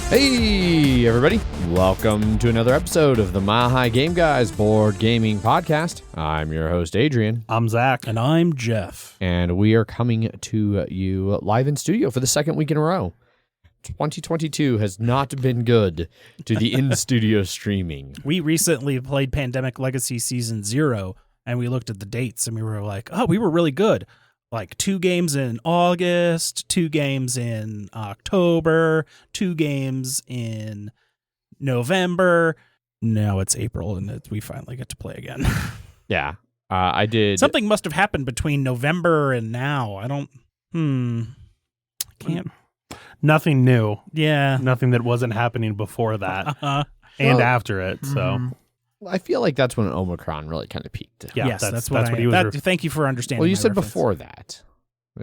Hey, everybody. Welcome to another episode of the Mile High Game Guys Board Gaming Podcast. I'm your host, Adrian. I'm Zach. And I'm Jeff. And we are coming to you live in studio for the second week in a row. 2022 has not been good to the in-studio streaming. We recently played Pandemic Legacy Season 0, and we looked at the dates, and we were like, oh, we were really good. Like 2 games in August, 2 games in October, 2 games in November. Now it's April, and we finally get to play again. Yeah, I did. Something must have happened between November and now. I don't. Can't. Nothing new. Yeah. Nothing that wasn't happening before that and after it. So I feel like that's when Omicron really kind of peaked. yeah, yes, that's what he was. thank you for understanding. Well, you my said reference. before that.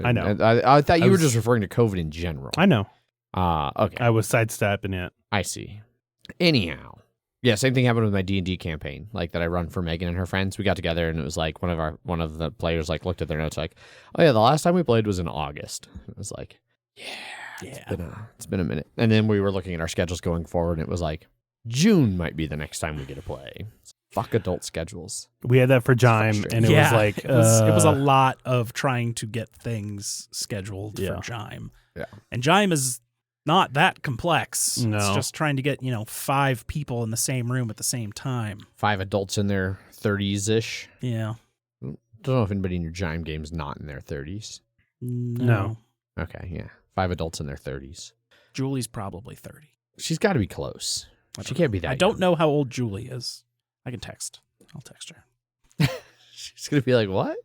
I know. I thought you were just referring to COVID in general. I know. Okay. I was sidestepping it. I see. Anyhow, yeah, same thing happened with my D&D campaign, like that I run for Megan and her friends. We got together and it was like one of the players like looked at their notes like, oh yeah, the last time we played was in August. It was like, it's been a minute. And then we were looking at our schedules going forward and it was like June might be the next time we get to play. Fuck adult schedules. We had that for JIME, and it was like it was a lot of trying to get things scheduled for JIME. Yeah, and JIME is not that complex. No. It's just trying to get 5 people in the same room at the same time. 5 adults in their 30s ish. Yeah. Don't know if anybody in your JIME game's not in their 30s. No. Okay, yeah, 5 adults in their 30s. Julie's probably 30. She's got to be close. She can't be that. I don't young. know how old Julie is. I can text. I'll text her. She's going to be like, what?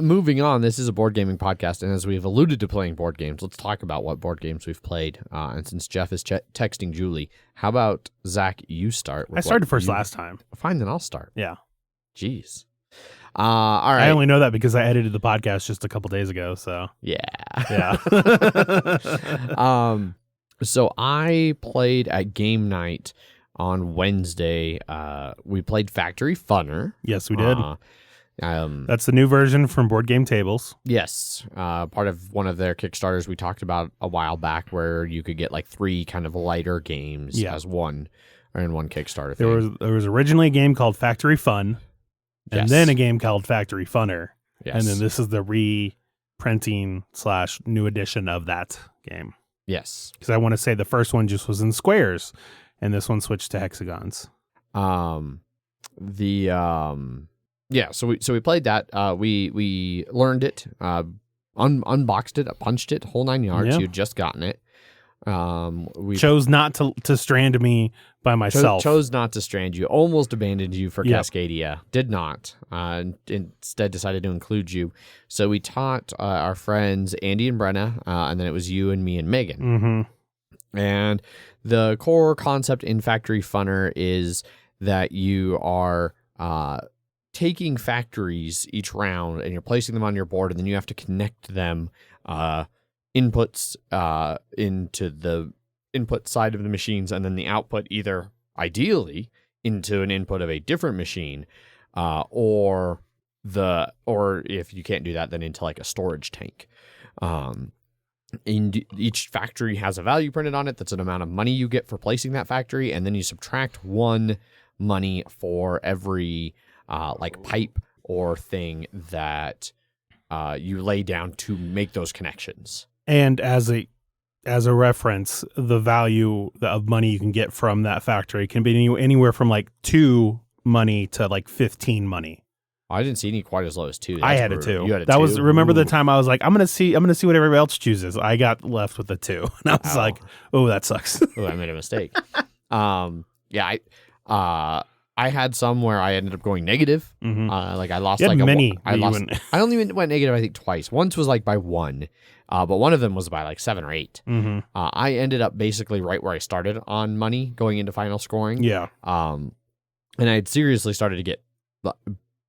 Moving on, this is a board gaming podcast, and as we've alluded to playing board games, let's talk about what board games we've played. And since Jeff is texting Julie, how about, Zach, you start? I started first last time. Fine, then I'll start. Yeah. Jeez. All right. I only know that because I edited the podcast just a couple days ago, so. Yeah. Yeah. So I played at game night on Wednesday. We played Factory Funner. Yes, we did. That's the new version from Board Game Tables. Yes. Part of one of their Kickstarters we talked about a while back where you could get like 3 kind of lighter games as one or in one Kickstarter thing. There was originally a game called Factory Fun and then a game called Factory Funner. Yes. And then this is the reprinting / new edition of that game. Yes. Because I want to say the first one just was in squares and this one switched to hexagons. So we played that. We learned it, unboxed it, punched it, whole 9 yards. Yeah. You'd just gotten it. We chose not to strand me by myself. Chose not to strand you. Almost abandoned you for Cascadia. Did not. Instead decided to include you. So we taught our friends Andy and Brenna, and then it was you and me and Megan. Mm-hmm. And the core concept in Factory Funner is that you are taking factories each round and you're placing them on your board, and then you have to connect them inputs into the input side of the machines, and then the output either ideally into an input of a different machine, or if you can't do that, then into like a storage tank. Each factory has a value printed on it. That's an amount of money you get for placing that factory, and then you subtract 1 money for every like pipe or thing that you lay down to make those connections. And as a reference, the value of money you can get from that factory can be anywhere from like 2 money to like 15 money. I didn't see any quite as low as 2. I had a 2. You had a that 2? was remember Ooh. the time I was like, I'm gonna see what everybody else chooses. I got left with a 2, and I was like, oh, that sucks. Oh, I made a mistake. I had some where I ended up going negative. Mm-hmm. Like I lost you had like many. I only went negative I think twice. Once was like by 1, but one of them was by like 7 or 8. Mm-hmm. I ended up basically right where I started on money going into final scoring. Yeah. And I had seriously started to get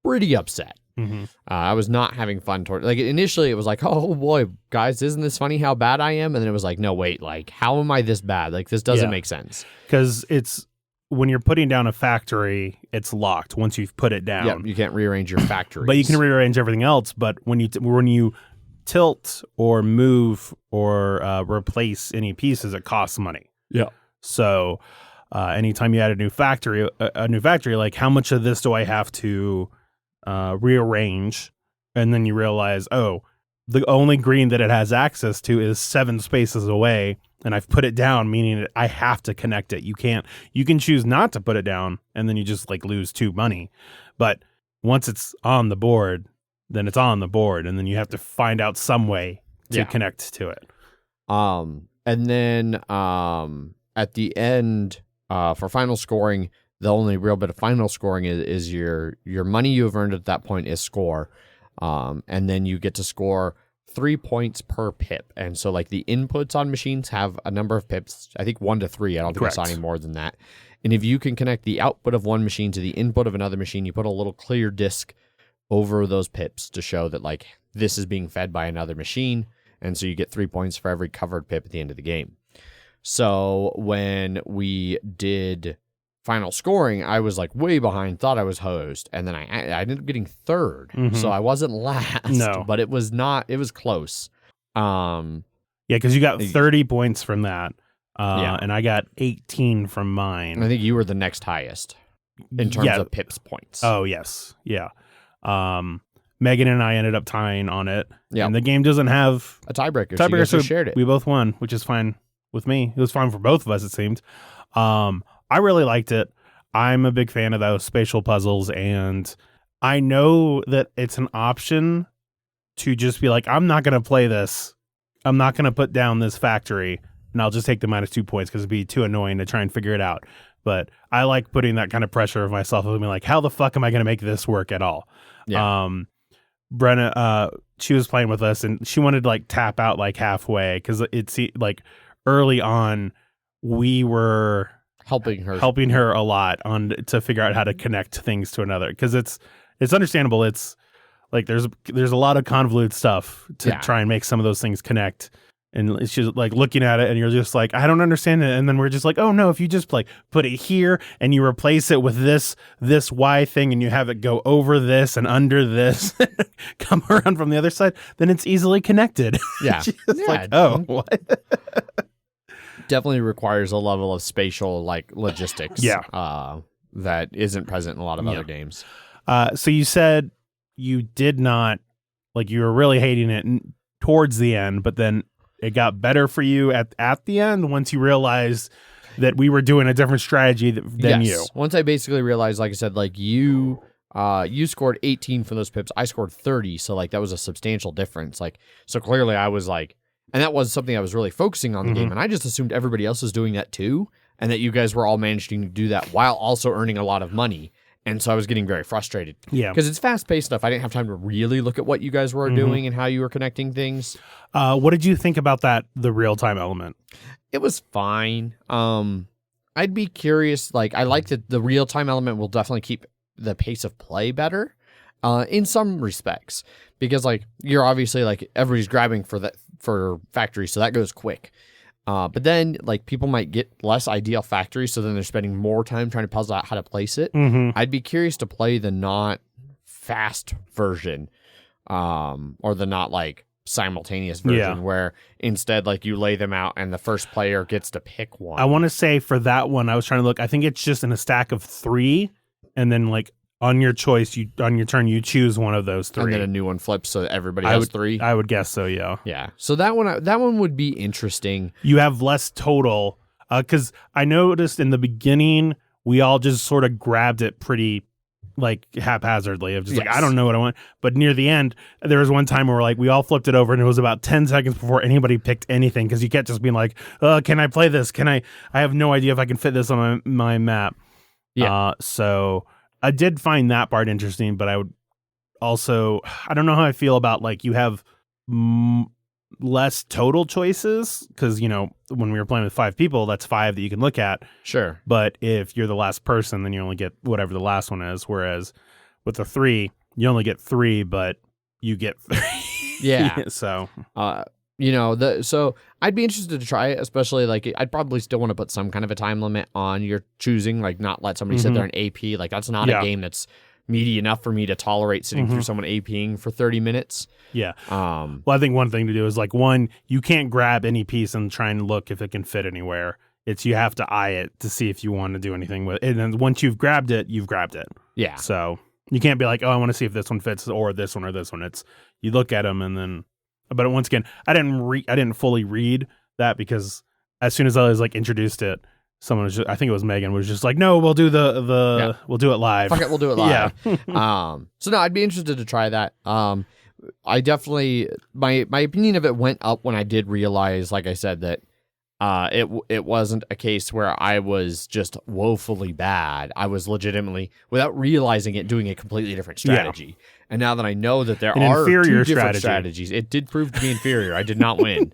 pretty upset. Mm-hmm. I was not having fun initially it was like, oh boy, guys, isn't this funny how bad I am? And then it was like, no, wait, like how am I this bad? Like this doesn't make sense. Because it's when you're putting down a factory, it's locked once you've put it down. Yeah, you can't rearrange your factories. But you can rearrange everything else. But when you tilt or move or replace any pieces, it costs money. Yeah. So anytime you add a new factory, like how much of this do I have to rearrange? And then you realize, oh, the only green that it has access to is 7 spaces away, and I've put it down, meaning that I have to connect it. You can choose not to put it down, and then you just like lose 2 money. But once it's on the board, then it's on the board, and then you have to find out some way to connect to it. And then at the end, for final scoring, the only real bit of final scoring is your money you have earned at that point is score. And then you get to score 3 points per pip. And so like the inputs on machines have a number of pips, I think 1 to 3. I don't think Correct. it's any more than that. And if you can connect the output of one machine to the input of another machine, you put a little clear disc over those pips to show that like this is being fed by another machine. And so you get 3 points for every covered pip at the end of the game. So when we did final scoring, I was like way behind, thought I was hosed, and then I ended up getting 3rd. So I wasn't last. No. But it was close. Yeah, because you got 30 points from that, and I got 18 from mine. I think you were the next highest in terms of pips points. Oh, yes. Yeah. Megan and I ended up tying on it. Yeah. And the game doesn't have a tiebreaker. So you guys just shared it. We both won, which is fine with me. It was fine for both of us, it seemed. I really liked it. I'm a big fan of those spatial puzzles, and I know that it's an option to just be like, I'm not going to play this. I'm not going to put down this factory, and I'll just take the -2 points because it'd be too annoying to try and figure it out. But I like putting that kind of pressure of myself of being like, how the fuck am I going to make this work at all? Yeah. Brenna, she was playing with us, and she wanted to like tap out like halfway because it's like early on we were helping her a lot to figure out how to connect things to another, because it's understandable. It's like there's a lot of convoluted stuff to try and make some of those things connect, and she's like looking at it and you're just like, I don't understand it, and then we're just like, oh no, if you just like put it here and you replace it with this Y thing and you have it go over this and under this come around from the other side, then it's easily connected. Yeah. Like, oh, what? Definitely requires a level of spatial like logistics that isn't present in a lot of other games. So you said you did not, like, you were really hating it towards the end, but then it got better for you at the end once you realized that we were doing a different strategy than you. Once I basically realized, like I said, like you scored 18 for those pips, I scored 30, so like that was a substantial difference. Like, so clearly I was like, and that was something I was really focusing on the game, and I just assumed everybody else was doing that too, and that you guys were all managing to do that while also earning a lot of money. And so I was getting very frustrated. Yeah. Because it's fast-paced stuff. I didn't have time to really look at what you guys were doing and how you were connecting things. What did you think about the real-time element? It was fine. I'd be curious. Like, I like that the real-time element will definitely keep the pace of play better in some respects. Because, like, you're obviously, like, everybody's grabbing for factories, so that goes quick. But then, like, people might get less ideal factories, so then they're spending more time trying to puzzle out how to place it. I'd be curious to play the not fast version, or the not, like, simultaneous version, where instead, like, you lay them out and the first player gets to pick one. I want to say for that one, I was trying to look, I think it's just in a stack of 3, and then, like, on your choice, on your turn, you choose one of those 3. And then a new one flips so that everybody has 3. I would guess so, yeah. Yeah. So that one would be interesting. You have less total, because I noticed in the beginning, we all just sort of grabbed it pretty, like, haphazardly. Of just like, I don't know what I want. But near the end, there was one time where, like, we all flipped it over, and it was about 10 seconds before anybody picked anything, because you kept just being like, can I play this? I have no idea if I can fit this on my map. Yeah. So I did find that part interesting, but I would also, I don't know how I feel about, like, you have less total choices, because, you know, when we were playing with 5 people, that's 5 that you can look at. Sure. But if you're the last person, then you only get whatever the last one is. Whereas with the 3, you only get 3, but you get 3. Yeah. So, you know, so I'd be interested to try it, especially, like, I'd probably still want to put some kind of a time limit on your choosing, like, not let somebody sit there and AP. Like, that's not a game that's meaty enough for me to tolerate sitting through someone APing for 30 minutes. Yeah. Well, I think one thing to do is like you can't grab any piece and try and look if it can fit anywhere. You have to eye it to see if you want to do anything with it. And then once you've grabbed it, you've grabbed it. Yeah. So you can't be like, oh, I want to see if this one fits or this one or this one. You look at them and then, but once again, I didn't fully read that because as soon as I was like introduced it, someone was just, I think it was Megan, was just like, no, we'll do we'll do it live. Fuck it, we'll do it live. Yeah. So no, I'd be interested to try that. I definitely, my opinion of it went up when I did realize, like I said, that it wasn't a case where I was just woefully bad. I was legitimately, without realizing it, doing a completely different strategy. Yeah. And now that I know that there are two different strategies, it did prove to be inferior. I did not win.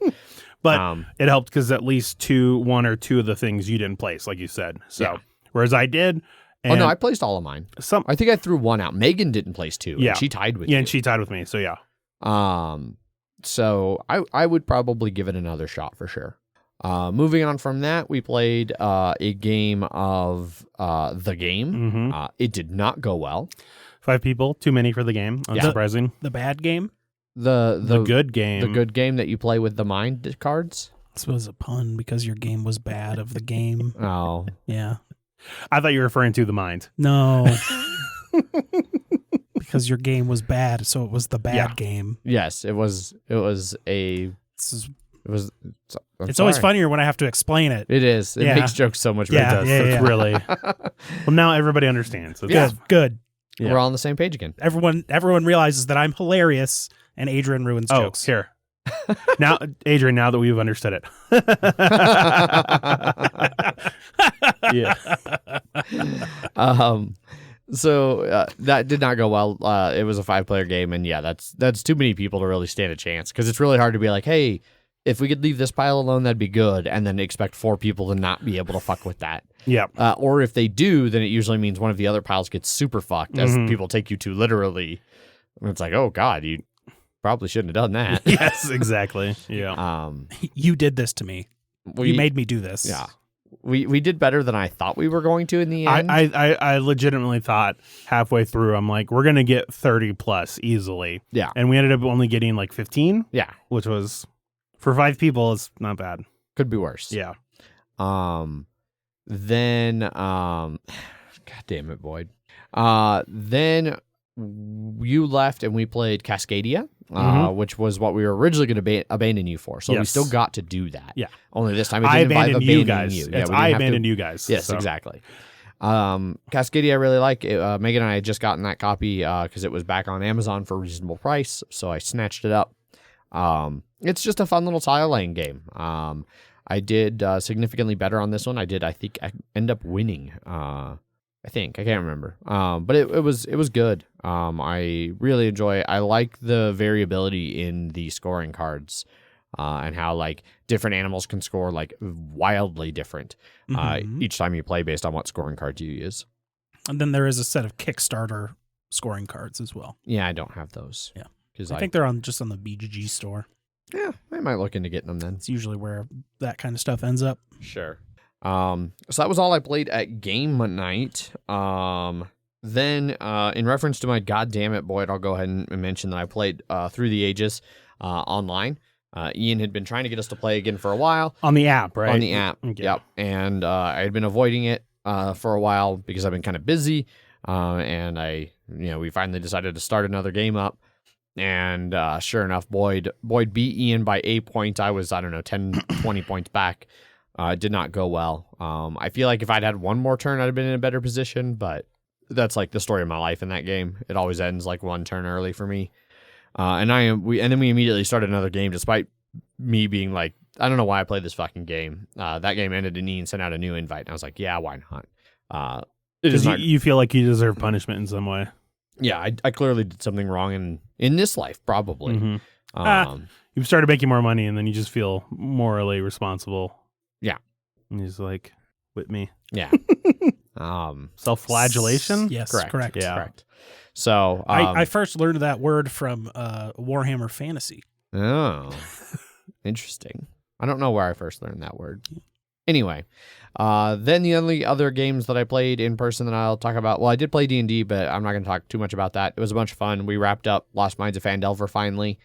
But it helped because at least one or two of the things you didn't place, like you said. So whereas I did. Oh, no, I placed all of mine. I think I threw one out. Megan didn't place two. Yeah. And she tied with you. Yeah, and she tied with me. So, yeah. So I would probably give it another shot for sure. Moving on from that, we played a game of The Game. It did not go well. 5 people, too many for the game. Unsurprising. The bad game? The good game. The good game that you play with the mind cards? This was a pun because your game was bad of the game. Oh. Yeah. I thought you were referring to the mind. No. Because your game was bad, so it was the bad game. Yes, it was It's always funnier when I have to explain it. It is. It makes jokes so much better. It's really. Well, now everybody understands. So Good. Yeah. We're all on the same page again. Everyone realizes that I'm hilarious and Adrian ruins jokes. Here. Now, Adrian, now that we've understood it. Yeah. So that did not go well. It was a 5-player game, and that's too many people to really stand a chance because it's really hard to be like, hey, if we could leave this pile alone, that'd be good, and then expect 4 people to not be able to fuck with that. Yeah. Or if they do, then it usually means one of the other piles gets super fucked as people take you too literally. And it's like, oh God, you probably shouldn't have done that. Yes, exactly. Yeah. You did this to me. You made me do this. Yeah. We did better than I thought we were going to in the end. I legitimately thought halfway through, I'm like, we're going to get 30 plus easily. Yeah. And we ended up only getting like 15. Yeah. Which was, for 5 people, it's not bad. Could be worse. Yeah. Then, God damn it, Boyd. Then you left and we played Cascadia, which was what we were originally going to abandon you for. So we still got to do that. Yeah. Only this time it didn't involve abandoning you guys. Yeah, I abandoned you guys. Yes, exactly. Cascadia I really like. Megan and I had just gotten that copy because it was back on Amazon for a reasonable price. So I snatched it up. It's just a fun little tile laying game. I did significantly better on this one. I think I end up winning. I can't remember. But it was good. I really enjoy it. I like the variability in the scoring cards, and how like different animals can score like wildly different each time you play based on what scoring cards you use. And then there is a set of Kickstarter scoring cards as well. Yeah, I don't have those. Yeah, because I think they're just on the BGG store. Yeah, I might look into getting them then. It's usually where that kind of stuff ends up. Sure. So that was all I played at game night. Then in reference to my goddammit Boyd, I'll go ahead and mention that I played Through the Ages online. Ian had been trying to get us to play again for a while. On the app, right? On the app, okay. Yep. And I had been avoiding it for a while because I've been kind of busy. And we finally decided to start another game up. And sure enough, Boyd beat Ian by 8 points. I was, 10, 20 points back. It did not go well. I feel like if I'd had one more turn, I'd have been in a better position, but that's like the story of my life in that game. It always ends like one turn early for me. And then we immediately started another game despite me being like, I don't know why I played this fucking game. That game ended and Ian sent out a new invite. And I was like, yeah, why not? You feel like you deserve punishment in some way. Yeah, I clearly did something wrong in this life, probably. Mm-hmm. You've started making more money, and then you just feel morally responsible. Yeah. And he's like, with me. Yeah. Self-flagellation? Yes, correct. Yeah. Correct. So I first learned that word from Warhammer Fantasy. Oh, interesting. I don't know where I first learned that word. Anyway, then the only other games that I played in person that I'll talk about, well, I did play D&D, but I'm not going to talk too much about that. It was a bunch of fun. We wrapped up Lost Mines of Phandelver finally,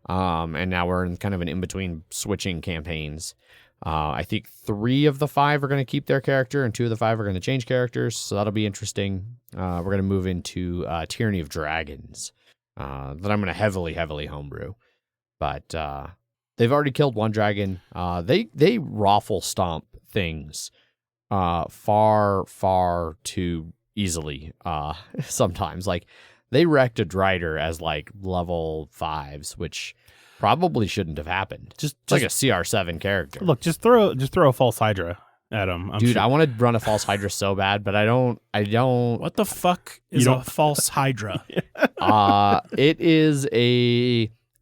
and now we're in kind of an in-between switching campaigns. I think 3 of the 5 are going to keep their character, and 2 of the 5 are going to change characters, so that'll be interesting. We're going to move into Tyranny of Dragons, that I'm going to heavily homebrew. But they've already killed one dragon. They raffle stomp things far too easily sometimes. Like, they wrecked a Drider as like level 5s, which probably shouldn't have happened. Just like a CR7 character. Look, just throw a false Hydra at him. Dude, sure. I want to run a false Hydra so bad, but I don't. What the fuck is a false Hydra?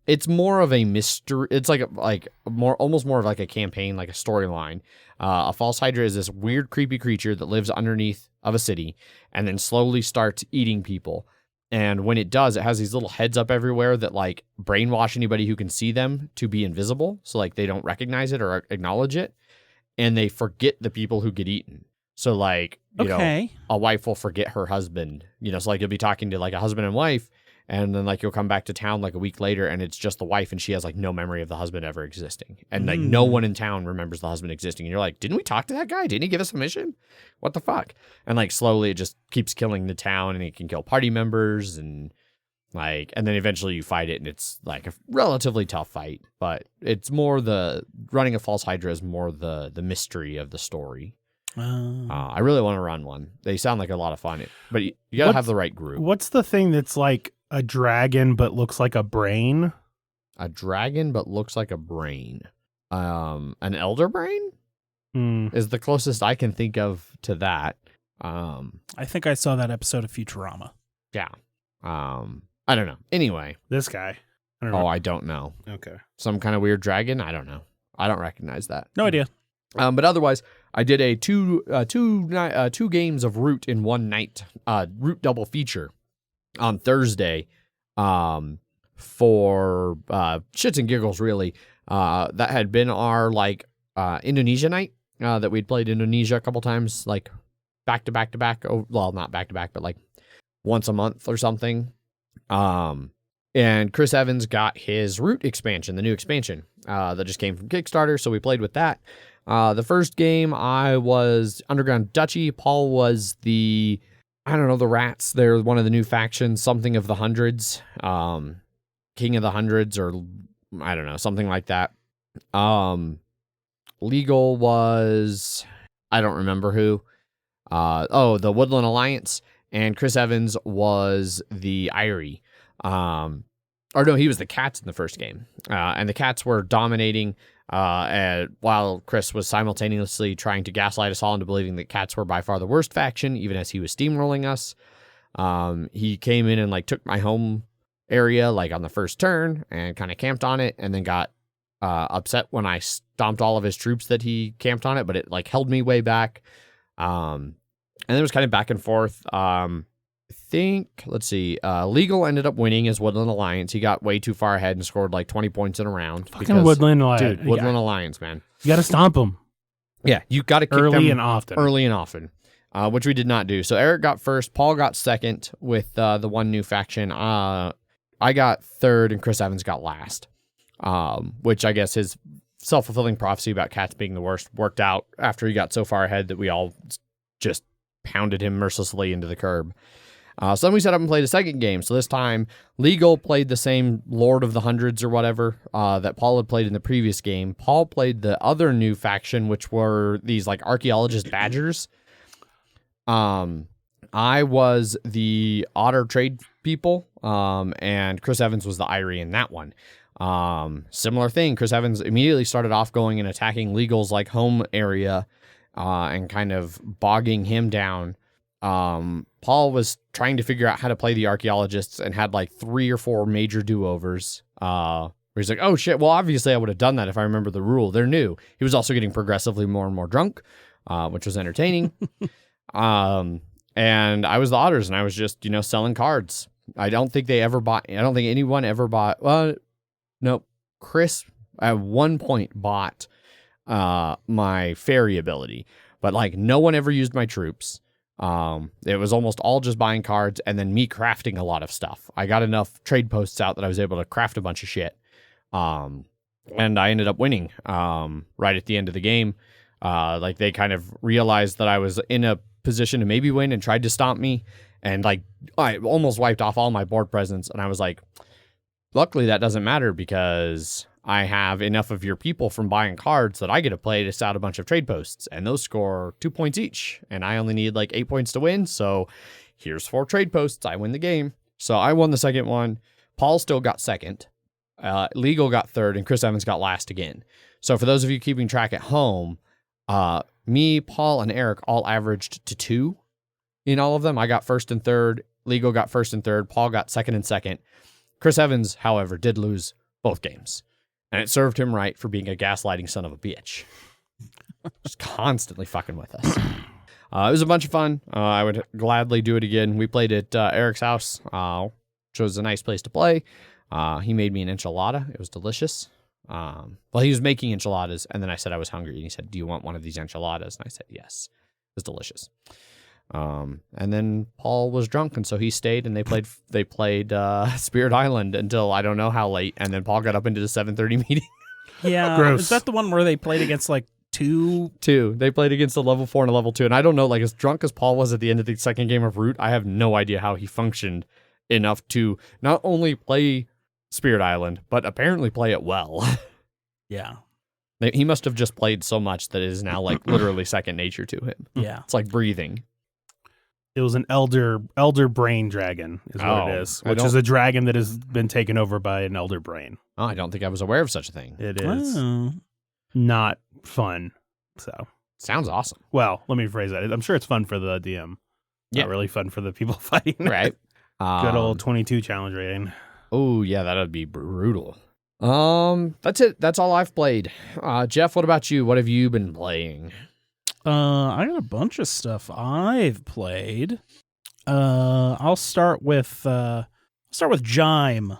It's more of a mystery. It's almost more of like a campaign, like a storyline. A false Hydra is this weird, creepy creature that lives underneath of a city and then slowly starts eating people. And when it does, it has these little heads up everywhere that like brainwash anybody who can see them to be invisible. So like they don't recognize it or acknowledge it. And they forget the people who get eaten. So like, you know, a wife will forget her husband, you know, so like you'll be talking to like a husband and wife, and then like you'll come back to town like a week later and it's just the wife and she has like no memory of the husband ever existing. And like no one in town remembers the husband existing. And you're like, didn't we talk to that guy? Didn't he give us a mission? What the fuck? And like slowly it just keeps killing the town, and it can kill party members, and like, and then eventually you fight it and it's like a relatively tough fight, but it's more running a false Hydra is more the mystery of the story. I really want to run one. They sound like a lot of fun, but you gotta have the right group. What's the thing that's like a dragon but looks like a brain? A dragon but looks like a brain. An elder brain is the closest I can think of to that. I think I saw that episode of Futurama. Yeah. I don't know. Anyway, this guy. I don't know. Okay. Some kind of weird dragon. I don't know. I don't recognize that. No idea. But otherwise, I did a two games of Root in one night, Root double feature on Thursday, for shits and giggles, really. That had been our Indonesia night, that we'd played Indonesia a couple times, like back to back to back. Oh, well, not back to back, but like once a month or something. And Chris Evans got his Root expansion, the new expansion, that just came from Kickstarter. So we played with that. The first game, I was Underground Duchy. Paul was the rats. They're one of the new factions, something of the Hundreds, King of the Hundreds, or I don't know, something like that. Legal was, I don't remember who. The Woodland Alliance, and Chris Evans was the Irie. He was the Cats in the first game. And the Cats were dominating, while Chris was simultaneously trying to gaslight us all into believing that Cats were by far the worst faction, even as he was steamrolling us. He came in and like took my home area like on the first turn and kind of camped on it, and then got upset when I stomped all of his troops that he camped on it, but it like held me way back. And it was kind of back and forth. I think, let's see, Legal ended up winning his Woodland Alliance. He got way too far ahead and scored like 20 points in a round. Fucking Woodland Alliance. Dude, Woodland Alliance, man. You got to stomp them. Yeah, you got to kick early them and often, which we did not do. So Eric got first. Paul got second with the one new faction. I got third, and Chris Evans got last, which I guess his self-fulfilling prophecy about Cats being the worst worked out after he got so far ahead that we all just pounded him mercilessly into the curb. So then we set up and played a second game. So this time, Legal played the same Lord of the Hundreds or whatever that Paul had played in the previous game. Paul played the other new faction, which were these like archaeologist badgers. I was the Otter trade people, and Chris Evans was the Irie in that one. Similar thing. Chris Evans immediately started off going and attacking Legal's like home area, and kind of bogging him down. Paul was trying to figure out how to play the archaeologists and had like 3 or 4 major do-overs, where he's like, oh shit, well obviously I would have done that if I remember the rule. They're new. He was also getting progressively more and more drunk, which was entertaining. And I was the Otters, and I was just, selling cards. I don't think anyone ever bought, no, Chris at one point bought my fairy ability. But like no one ever used my troops. It was almost all just buying cards and then me crafting a lot of stuff. I got enough trade posts out that I was able to craft a bunch of shit. And I ended up winning right at the end of the game. Like they kind of realized that I was in a position to maybe win and tried to stomp me. And like I almost wiped off all my board presence. And I was like, luckily that doesn't matter because I have enough of your people from buying cards that I get to play to out a bunch of trade posts. And those score 2 points each. And I only need like 8 points to win. So here's 4 trade posts. I win the game. So I won the second one. Paul still got second. Legal got third. And Chris Evans got last again. So for those of you keeping track at home, me, Paul, and Eric all averaged to 2 in all of them. I got first and third. Legal got first and third. Paul got second and second. Chris Evans, however, did lose both games. And it served him right for being a gaslighting son of a bitch. Just constantly fucking with us. It was a bunch of fun. I would gladly do it again. We played at Eric's house, which was a nice place to play. He made me an enchilada. It was delicious. Well, he was making enchiladas, and then I said I was hungry, and he said, "Do you want one of these enchiladas?" And I said, "Yes." It was delicious. And then Paul was drunk, and so he stayed, and they played Spirit Island until I don't know how late, and then Paul got up into the 7:30 meeting. Yeah, Gross. Is that the one where they played against like two? They played against a level 4 and a level 2, and I don't know, like as drunk as Paul was at the end of the second game of Root, I have no idea how he functioned enough to not only play Spirit Island, but apparently play it well. Yeah. He must have just played so much that it is now like literally second nature to him. Yeah. It's like breathing. It was an elder brain dragon is what it is, which is a dragon that has been taken over by an elder brain. Oh, I don't think I was aware of such a thing. It is not fun. So sounds awesome. Well, let me rephrase that. I'm sure it's fun for the DM. Yeah. Not really fun for the people fighting. Right. Good old 22 challenge rating. Oh, yeah, that'd be brutal. That's it. That's all I've played. Jeff, what about you? What have you been playing? I got a bunch of stuff I've played. I'll start with JIME,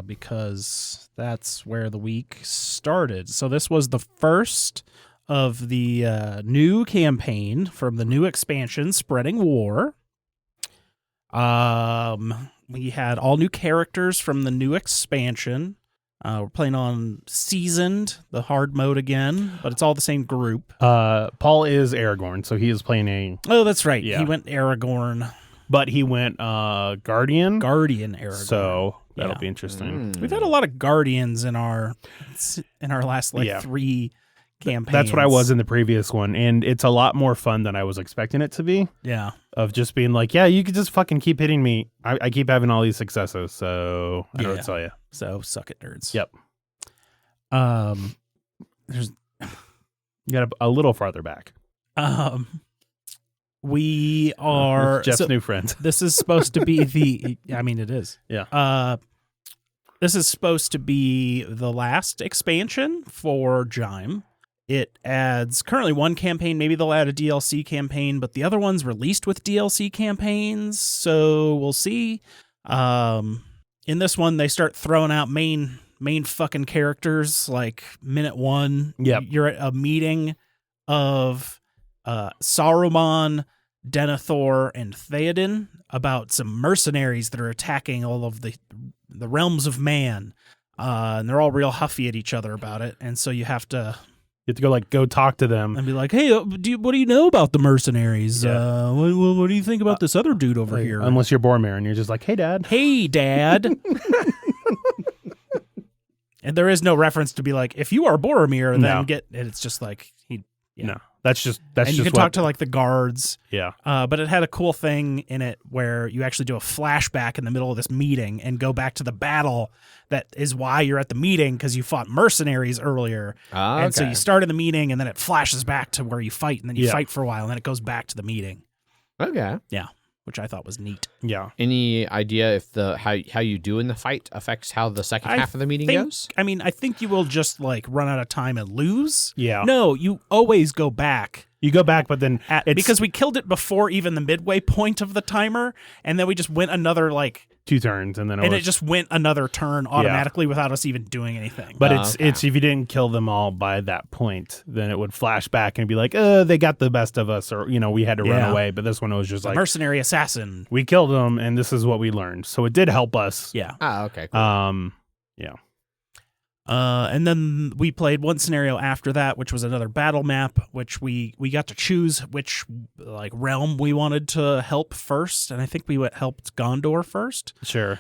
because that's where the week started. So this was the first of the new campaign from the new expansion, Spreading War. We had all new characters from the new expansion. We're playing on Seasoned, the hard mode again, but it's all the same group. Paul is Aragorn, so he is playing Oh, that's right. Yeah. He went Aragorn. but he went Guardian. Guardian Aragorn. So that'll be interesting. We've had a lot of Guardians in our last 3 campaigns. That's what I was in the previous one, and it's a lot more fun than I was expecting it to be. Yeah. Of just being like, yeah, you could just fucking keep hitting me. I keep having all these successes, so I don't know what to tell you. So suck it, nerds. Yep. There's You got a little farther back. We are Jeff's new friend. This is supposed to be it is. Yeah. This is supposed to be the last expansion for JIME. It adds currently 1 campaign. Maybe they'll add a DLC campaign, but the other one's released with DLC campaigns, so we'll see. In this one, they start throwing out main fucking characters, like minute 1. Yep. You're at a meeting of Saruman, Denethor, and Theoden about some mercenaries that are attacking all of the realms of man. And they're all real huffy at each other about it, and so you have to go talk to them and be like, "Hey, what do you know about the mercenaries? Yeah. What do you think about this other dude over here?" Unless you're Boromir and you're just like, "Hey, Dad." Hey, Dad. And there is no reference to be like, if you are Boromir, then No. get. And it's just like No, that's just and you can what, talk to like the guards. Yeah. But it had a cool thing in it where you actually do a flashback in the middle of this meeting and go back to the battle. That is why you're at the meeting, because you fought mercenaries earlier. And so you start in the meeting and then it flashes back to where you fight, and then you fight for a while and then it goes back to the meeting. Okay. Yeah. Which I thought was neat. Yeah. Any idea if how you do in the fight affects how the second half of the meeting goes? I think you will just like run out of time and lose. Yeah. No, you always go back You go back, but then because we killed it before even the midway point of the timer, and then we just went another 2 turns, and then it just went another turn automatically without us even doing anything. But it's if you didn't kill them all by that point, then it would flash back and be like, they got the best of us, or we had to run away. But this one was just mercenary assassin. We killed them, and this is what we learned. So it did help us. Yeah. Okay. Cool. Yeah. And then we played one scenario after that, which was another battle map, which we got to choose which realm we wanted to help first, and I think we helped Gondor first. Sure.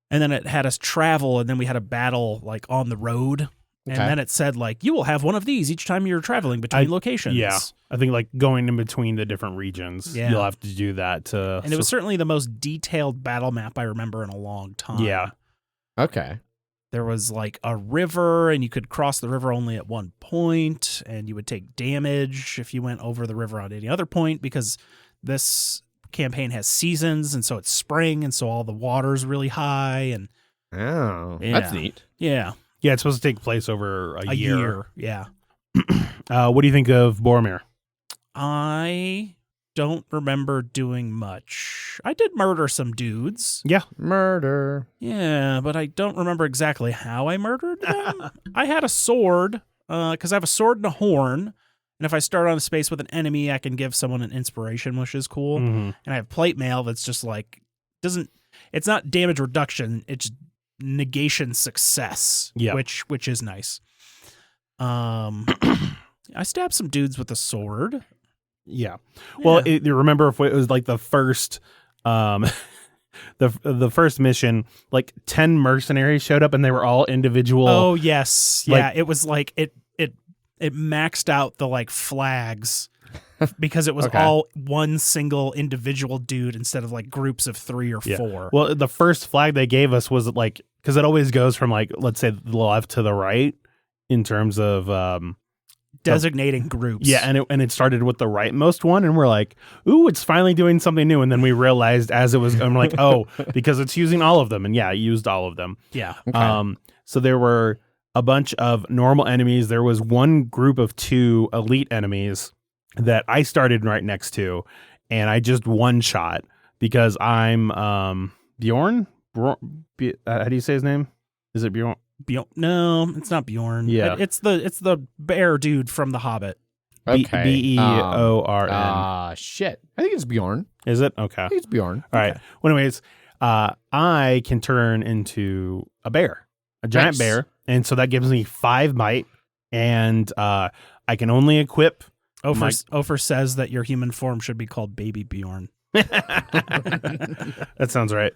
And then it had us travel, and then we had a battle on the road, and then it said you will have one of these each time you're traveling between locations. Yeah, I think going in between the different regions, you'll have to do that. And it was certainly the most detailed battle map I remember in a long time. Yeah. Okay. There was a river, and you could cross the river only at one point, and you would take damage if you went over the river on any other point, because this campaign has seasons, and so it's spring, and so all the water's really high. And that's neat. Yeah. Yeah, it's supposed to take place over a year. Yeah. What do you think of Boromir? I don't remember doing much. I did murder some dudes. Yeah. Murder. Yeah, but I don't remember exactly how I murdered them. I had a sword, because I have a sword and a horn, and if I start on a space with an enemy, I can give someone an inspiration, which is cool. Mm-hmm. And I have plate mail that's just it's not damage reduction, it's negation success, which is nice. I stabbed some dudes with a sword. Yeah. Well, you remember if it was the first, the first mission, 10 mercenaries showed up and they were all individual. Oh yes, yeah. It was it maxed out the flags because it was all one single individual dude instead of groups of 3 or 4. Well, the first flag they gave us was because it always goes from let's say the left to the right in terms of designating groups. Yeah, and it started with the rightmost one, and we're like, ooh, it's finally doing something new. And then we realized as it was, I'm like, oh, because it's using all of them. And it used all of them. Yeah. Okay. So there were a bunch of normal enemies. There was one group of 2 elite enemies that I started right next to, and I just one shot because I'm Bjorn. How do you say his name? Is it Bjorn? No, it's not Bjorn. Yeah, it's the bear dude from The Hobbit. Okay. Beorn. Shit. I think it's Bjorn. Is it? Okay. I think it's Bjorn. All right. Well, anyways, I can turn into a bear, a giant bear, and so that gives me 5 might, and I can only equip. Ofer says that your human form should be called Baby Bjorn. That sounds right.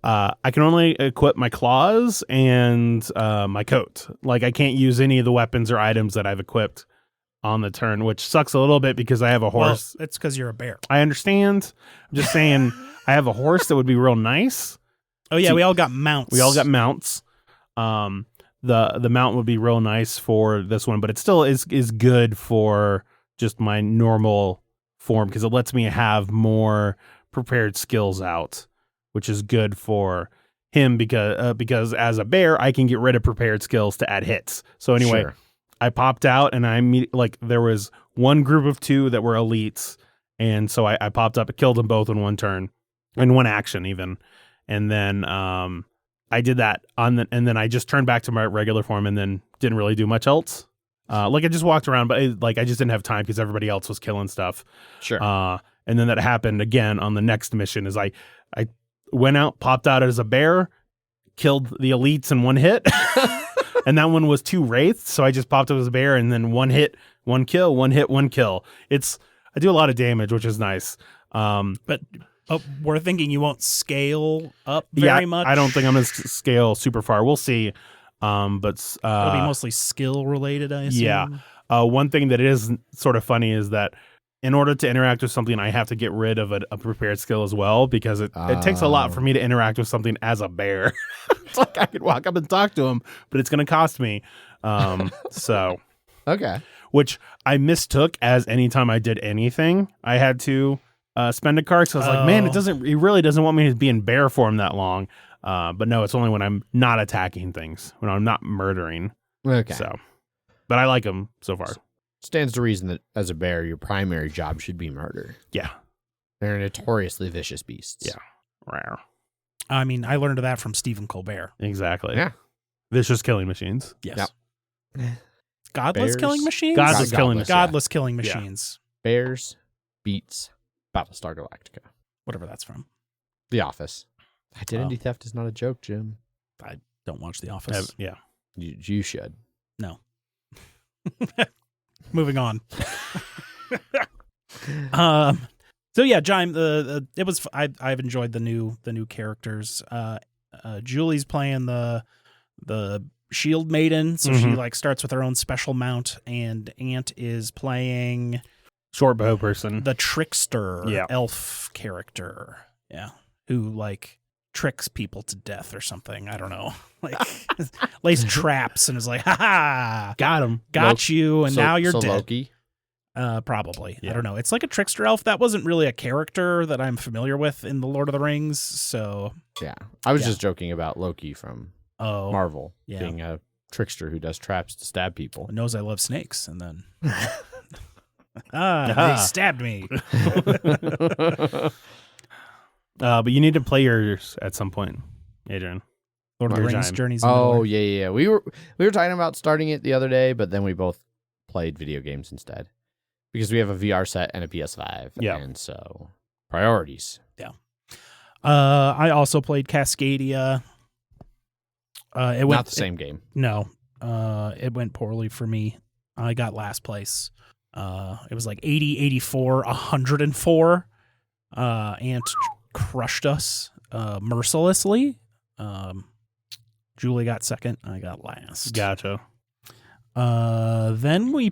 I can only equip my claws and my coat. I can't use any of the weapons or items that I've equipped on the turn, which sucks a little bit because I have a horse. Well, it's because you're a bear. I understand. I'm just saying I have a horse that would be real nice. Oh, yeah, we all got mounts. The mount would be real nice for this one, but it still is good for just my normal form because it lets me have more prepared skills out, which is good for him because as a bear, I can get rid of prepared skills to add hits. So anyway, I popped out and there was one group of 2 that were elites. And so I popped up and killed them both in one turn, in one action even. And then I did that and then I just turned back to my regular form and then didn't really do much else. I just walked around, but I just didn't have time because everybody else was killing stuff. Sure. And then that happened again on the next mission as I went out, popped out as a bear, killed the elites in one hit. And that one was 2 wraiths. So I just popped up as a bear and then 1 hit, 1 kill, 1 hit, 1 kill. I do a lot of damage, which is nice. But we're thinking you won't scale up very much. I don't think I'm going to scale super far. We'll see. But it'll be mostly skill related, I assume. Yeah. One thing that is sort of funny is that in order to interact with something, I have to get rid of a prepared skill as well because it takes a lot for me to interact with something as a bear. It's I could walk up and talk to him, but it's going to cost me. So okay, which I mistook as anytime I did anything, I had to spend a card. So I was like, man, it really doesn't want me to be in bear form that long. But no, it's only when I'm not attacking things, when I'm not murdering. Okay. So, but I like them so far. stands to reason that as a bear, your primary job should be murder. Yeah. They're notoriously vicious beasts. Yeah. Rare. I mean, I learned that from Stephen Colbert. Exactly. Yeah. Vicious killing machines. Yes. Yep. Godless Bears. killing machines? Godless killing machines. Bears beats Battlestar Galactica. Whatever that's from. The Office. Identity theft is not a joke, Jim. I don't watch The Office. Yeah. You should. No. Moving on. So yeah, Jime. It was. I've enjoyed the new characters. Julie's playing the Shield Maiden, so she like starts with her own special mount, and Ant is playing short bow person, the trickster elf character. Yeah, who like tricks people to death or something. I don't know. Like lays traps and is like, ha ha, got him, you, and now you're dead. Loki? Probably. Yeah. I don't know. It's like a trickster elf. That wasn't really a character that I'm familiar with in the Lord of the Rings. So yeah, I was just joking about Loki from Marvel being a trickster who does traps to stab people. Knows I love snakes, and then they stabbed me. But you need to play yours at some point, Adrian. Lord of the Rings Journeys. Oh yeah. We were talking about starting it the other day, but then we both played video games instead because we have a VR set and a PS5. Yeah, and so priorities. Yeah. I also played Cascadia. It went not the same game. No. It went poorly for me. I got last place. It was like 80, 84, 104. Ant crushed us mercilessly. Julie got second. I got last. Gotcha. Then we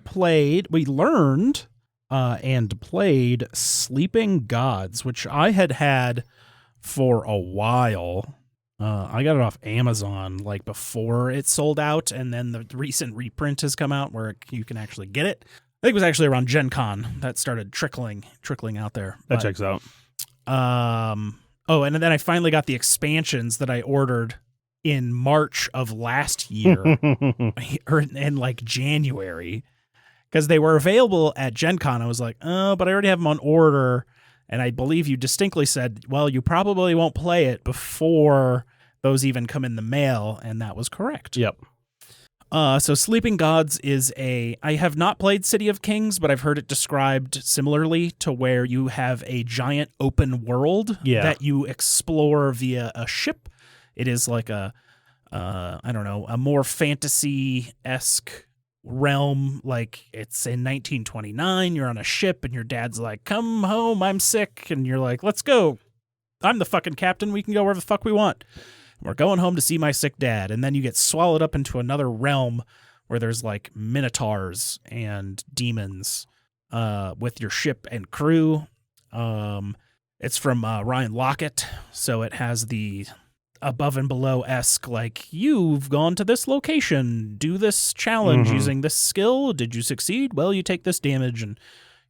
learned and played Sleeping Gods, which I had for a while. I got it off Amazon like before it sold out, and then the recent reprint has come out where you can actually get it. I think it was actually around Gen Con that started trickling out there. That checks out. And then I finally got the expansions that I ordered in March of last year, or in like January, because they were available at Gen Con. I was like, oh, but I already have them on order. And I believe you distinctly said, well, you probably won't play it before those even come in the mail. And that was correct. Yep. So Sleeping Gods is I have not played City of Kings, but I've heard it described similarly to where you have a giant open world that you explore via a ship. It is like a more fantasy-esque realm. Like it's in 1929, you're on a ship and your dad's like, come home, I'm sick. And you're like, let's go. I'm the fucking captain. We can go wherever the fuck we want. We're going home to see my sick dad. And then you get swallowed up into another realm where there's like minotaurs and demons with your ship and crew. It's from Ryan Lockett, so it has the above and below-esque, like, you've gone to this location, do this challenge using this skill. Did you succeed? Well, you take this damage, and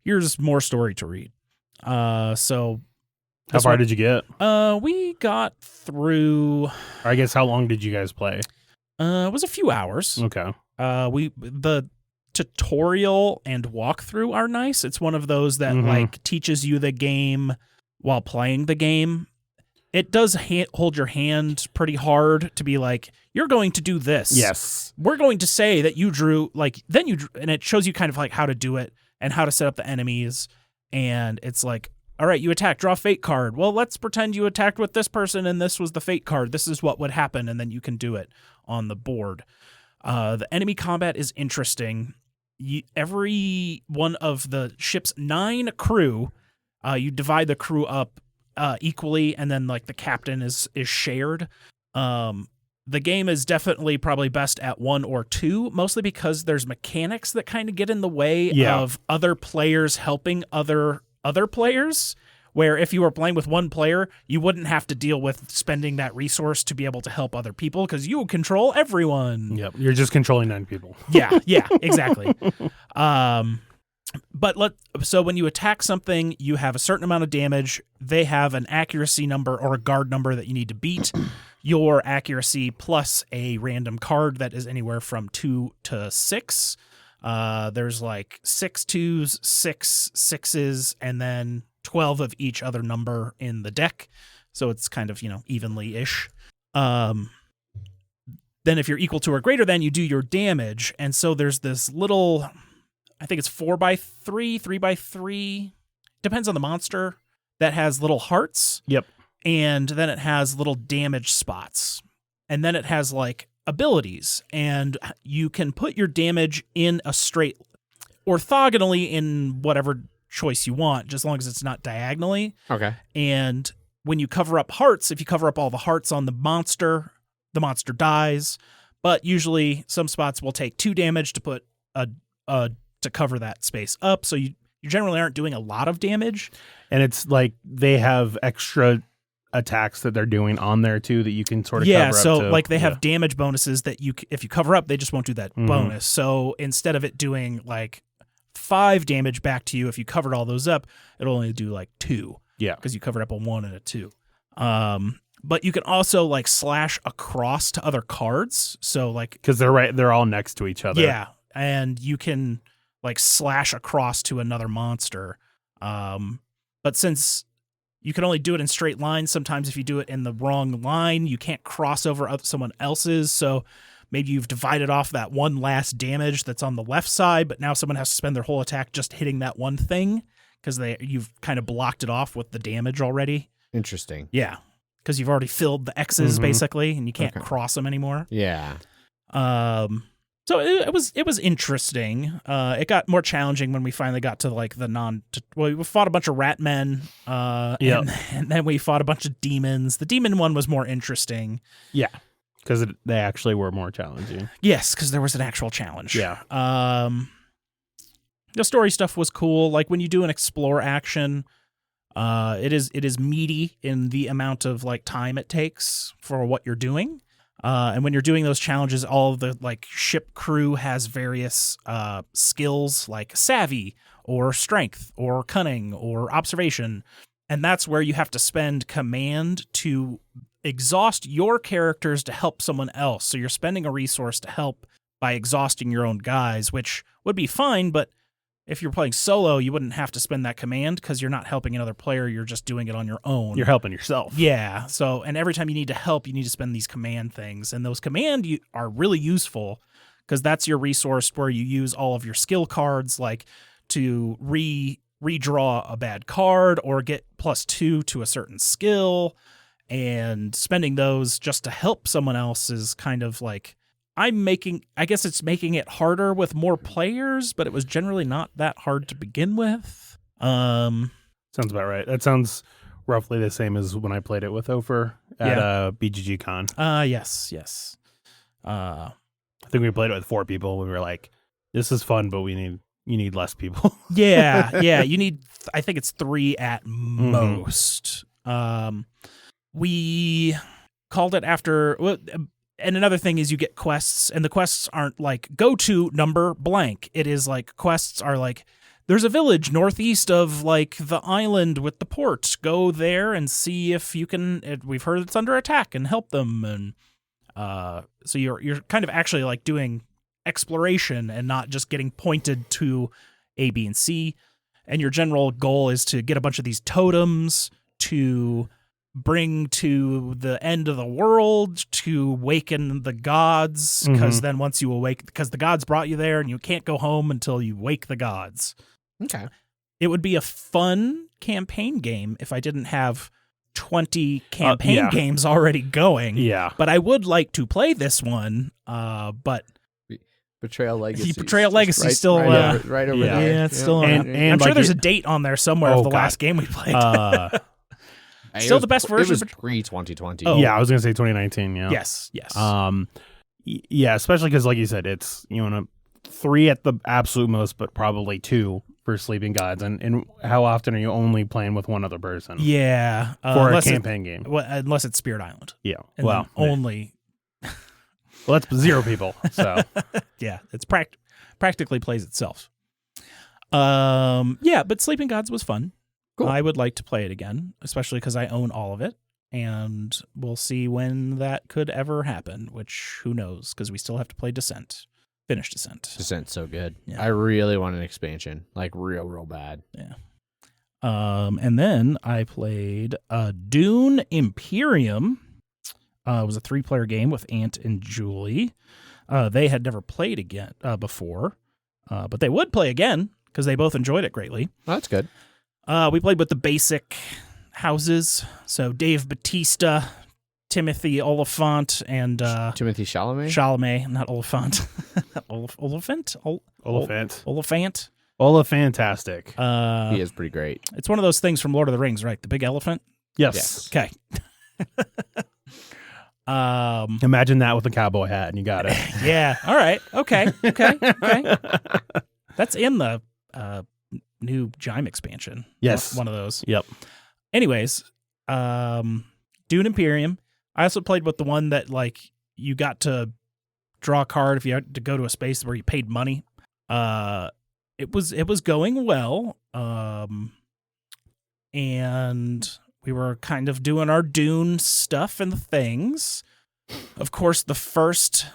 here's more story to read. So how far did you get? We got through. I guess how long did you guys play? It was a few hours. Okay. The tutorial and walkthrough are nice. It's one of those that like teaches you the game while playing the game. It does hold your hand pretty hard to be like, you're going to do this. Yes. We're going to say that you drew, like, then you drew, and it shows you kind of like how to do it and how to set up the enemies. And it's like, all right, you attack, draw a fate card. Well, let's pretend you attacked with this person and this was the fate card. This is what would happen. And then you can do it on the board. The enemy combat is interesting. Every one of the ship's 9 crew, you divide the crew up equally, and then like the captain is shared. The game is definitely probably best at 1 or 2, mostly because there's mechanics that kind of get in the way of other players helping other players, where if you were playing with one player, you wouldn't have to deal with spending that resource to be able to help other people because you control everyone. Yep, you're just controlling 9 people. Yeah, exactly. So when you attack something, you have a certain amount of damage. They have an accuracy number or a guard number that you need to beat. Your accuracy plus a random card that is anywhere from 2 to 6. There's like 6 2s, 6 6s, and then 12 of each other number in the deck. So it's kind of, evenly-ish. Then if you're equal to or greater than, you do your damage. And so there's this little, I think it's 4x3, 3x3, depends on the monster, that has little hearts. Yep. And then it has little damage spots. And then it has like abilities. And you can put your damage in a straight, orthogonally in whatever choice you want, just as long as it's not diagonally. Okay. And when you cover up hearts, if you cover up all the hearts on the monster dies. But usually some spots will take 2 damage to put to cover that space up. So you generally aren't doing a lot of damage. And it's like they have extra attacks that they're doing on there too that you can sort of cover up. So like they have damage bonuses that if you cover up, they just won't do that bonus. So instead of it doing like 5 damage back to you, if you covered all those up, it'll only do like 2. Yeah. Because you covered up a 1 and a 2. But you can also like slash across to other cards. So like, because they're all next to each other. Yeah. And you can like slash across to another monster. But since you can only do it in straight lines, sometimes if you do it in the wrong line, you can't cross over someone else's. So maybe you've divided off that one last damage that's on the left side, but now someone has to spend their whole attack just hitting that one thing because you've kind of blocked it off with the damage already. Interesting. Yeah. Because you've already filled the X's basically, and you can't cross them anymore. Yeah. So it was interesting. It got more challenging when we finally got to like we fought a bunch of rat men. And then we fought a bunch of demons. The demon one was more interesting. Yeah. Because they actually were more challenging. Yes, because there was an actual challenge. Yeah. The story stuff was cool. Like when you do an explore action, it is meaty in the amount of like time it takes for what you're doing. And when you're doing those challenges, all of the like ship crew has various skills like savvy or strength or cunning or observation. And that's where you have to spend command to exhaust your characters to help someone else. So you're spending a resource to help by exhausting your own guys, which would be fine, but if you're playing solo, you wouldn't have to spend that command because you're not helping another player. You're just doing it on your own. You're helping yourself. Yeah. So, and every time you need to help, you need to spend these command things. And those command are really useful because that's your resource where you use all of your skill cards, like to redraw a bad card or get +2 to a certain skill. And spending those just to help someone else is kind of like, I guess it's making it harder with more players, but it was generally not that hard to begin with. Sounds about right. That sounds roughly the same as when I played it with Ofer at BGG Con. Yes. I think we played it with 4 people. We were like, this is fun, but you need less people. Yeah. You need, I think it's 3 at most. We called it after... And another thing is you get quests, and the quests aren't like, go to number blank. It is like, quests are like, there's a village northeast of like the island with the port. Go there and see if you can, we've heard it's under attack, and help them. And so you're kind of actually like doing exploration and not just getting pointed to A, B, and C. And your general goal is to get a bunch of these totems to bring to the end of the world to waken the gods, because then once you awake, because the gods brought you there and you can't go home until you wake the gods. Okay. It would be a fun campaign game if I didn't have 20 campaign games already going. Yeah. But I would like to play this one, but Betrayal Legacy. Betrayal Legacy still right over there. Yeah, it's still on. And I'm sure there's a date on there somewhere of the last game we played. Still the best version. It was pre-2020. Oh. Yeah, I was going to say 2019, yeah. Yes. Yeah, especially because, like you said, it's 3 at the absolute most, but probably 2 for Sleeping Gods. And how often are you only playing with one other person? Yeah. For a campaign game. Unless it's Spirit Island. Yeah. And only... Well, that's 0 people, so... Yeah, it's practically plays itself. But Sleeping Gods was fun. Cool. I would like to play it again, especially because I own all of it, and we'll see when that could ever happen, which who knows, because we still have to play Descent. Finished Descent. Descent's so good. Yeah. I really want an expansion, like real bad. Yeah. And then I played Dune Imperium. It was a 3-player game with Ant and Julie. They had never played again before, but they would play again because they both enjoyed it greatly. Oh, that's good. We played with the basic houses. So Dave Bautista, Timothy Oliphant, and Timothy Chalamet? Chalamet, not Oliphant. Oliphant? Oliphant. Fantastic. He is pretty great. It's one of those things from Lord of the Rings, right? The big elephant? Yes. Okay. Imagine that with a cowboy hat and you got it. Yeah. All right. Okay. That's in the new JIME expansion. Yes. One of those. Yep. Anyways, Dune Imperium. I also played with the one that like you got to draw a card if you had to go to a space where you paid money. It was going well. And we were kind of doing our Dune stuff and things. Of course, the first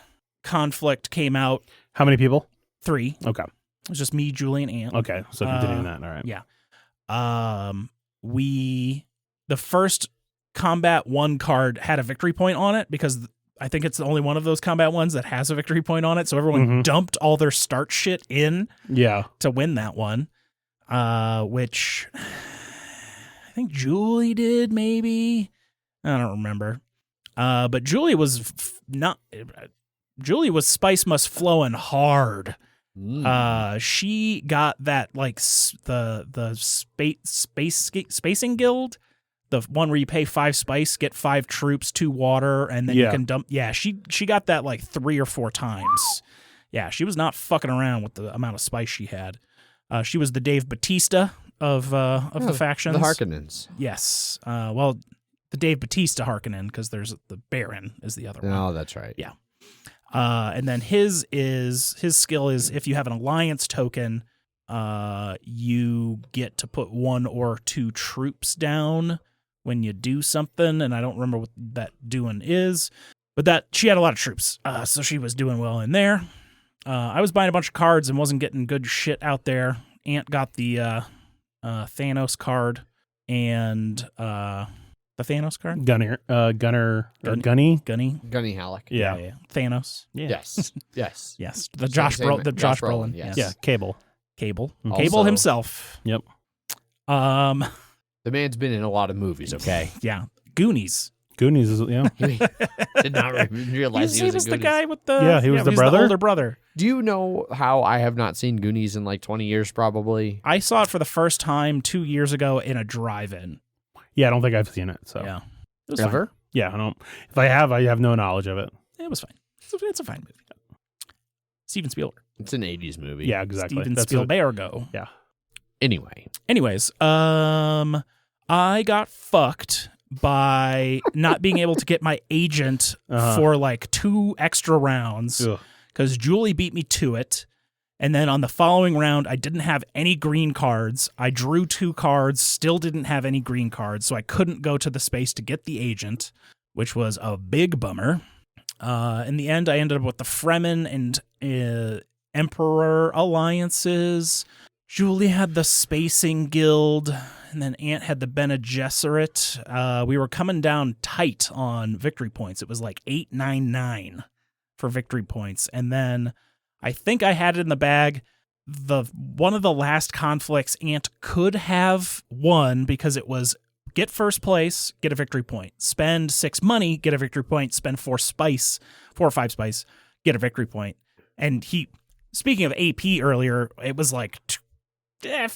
conflict came out. How many people? 3. Okay. It was just me, Julie, and Ant. Okay. So continuing that. All right. Yeah. The first Combat 1 card had a victory point on it because I think it's the only one of those Combat 1s that has a victory point on it. So everyone dumped all their start shit in to win that one, which I think Julie did maybe. I don't remember. But Julie was Julie was Spice Must flowing hard. She got that like the spacing guild, the one where you pay 5 spice, get 5 troops, 2 water, and then you can dump. Yeah, she got that like 3 or 4 times. Yeah, she was not fucking around with the amount of spice she had. She was the Dave Bautista of the factions. The Harkonnens. Yes. Well, the Dave Bautista Harkonnen, because there's the Baron is the other one. Oh, that's right. Yeah. And then his skill is if you have an alliance token, you get to put 1 or 2 troops down when you do something, and I don't remember what that doing is, but that she had a lot of troops, so she was doing well in there. I was buying a bunch of cards and wasn't getting good shit out there. Ant got the Thanos card and the Thanos card? Gunny Halleck. Yeah. Thanos. Yeah. Yes. Yes. The Josh Brolin. Yes. Yeah. Cable. Also, Cable himself. Yep. The man's been in a lot of movies, okay? Yeah. Goonies is, yeah. Did not realize he was the guy with the... Yeah, he was the brother? The older brother. Do you know how I have not seen Goonies in like 20 years, probably? I saw it for the first time 2 years ago in a drive-in. Yeah, I don't think I've seen it, so. Yeah. It was Ever? fine. Yeah, I don't. If I have no knowledge of it. It was fine. It's a fine movie. Steven Spielberg. It's an 80s movie. Yeah, exactly. Steven Spielberg. Yeah. Anyways, I got fucked by not being able to get my agent for like 2 extra rounds because Julie beat me to it. And then on the following round, I didn't have any green cards. I drew 2 cards, still didn't have any green cards, so I couldn't go to the space to get the agent, which was a big bummer. In the end, I ended up with the Fremen and Emperor alliances. Julie had the Spacing Guild, and then Ant had the Bene Gesserit. We were coming down tight on victory points. It was like 899 for victory points. And then I think I had it in the bag. One of the last conflicts Ant could have won because it was get first place, get a victory point. Spend 6 money, get a victory point. Spend 4 or 5 spice, get a victory point. And speaking of AP earlier, it was like, I'm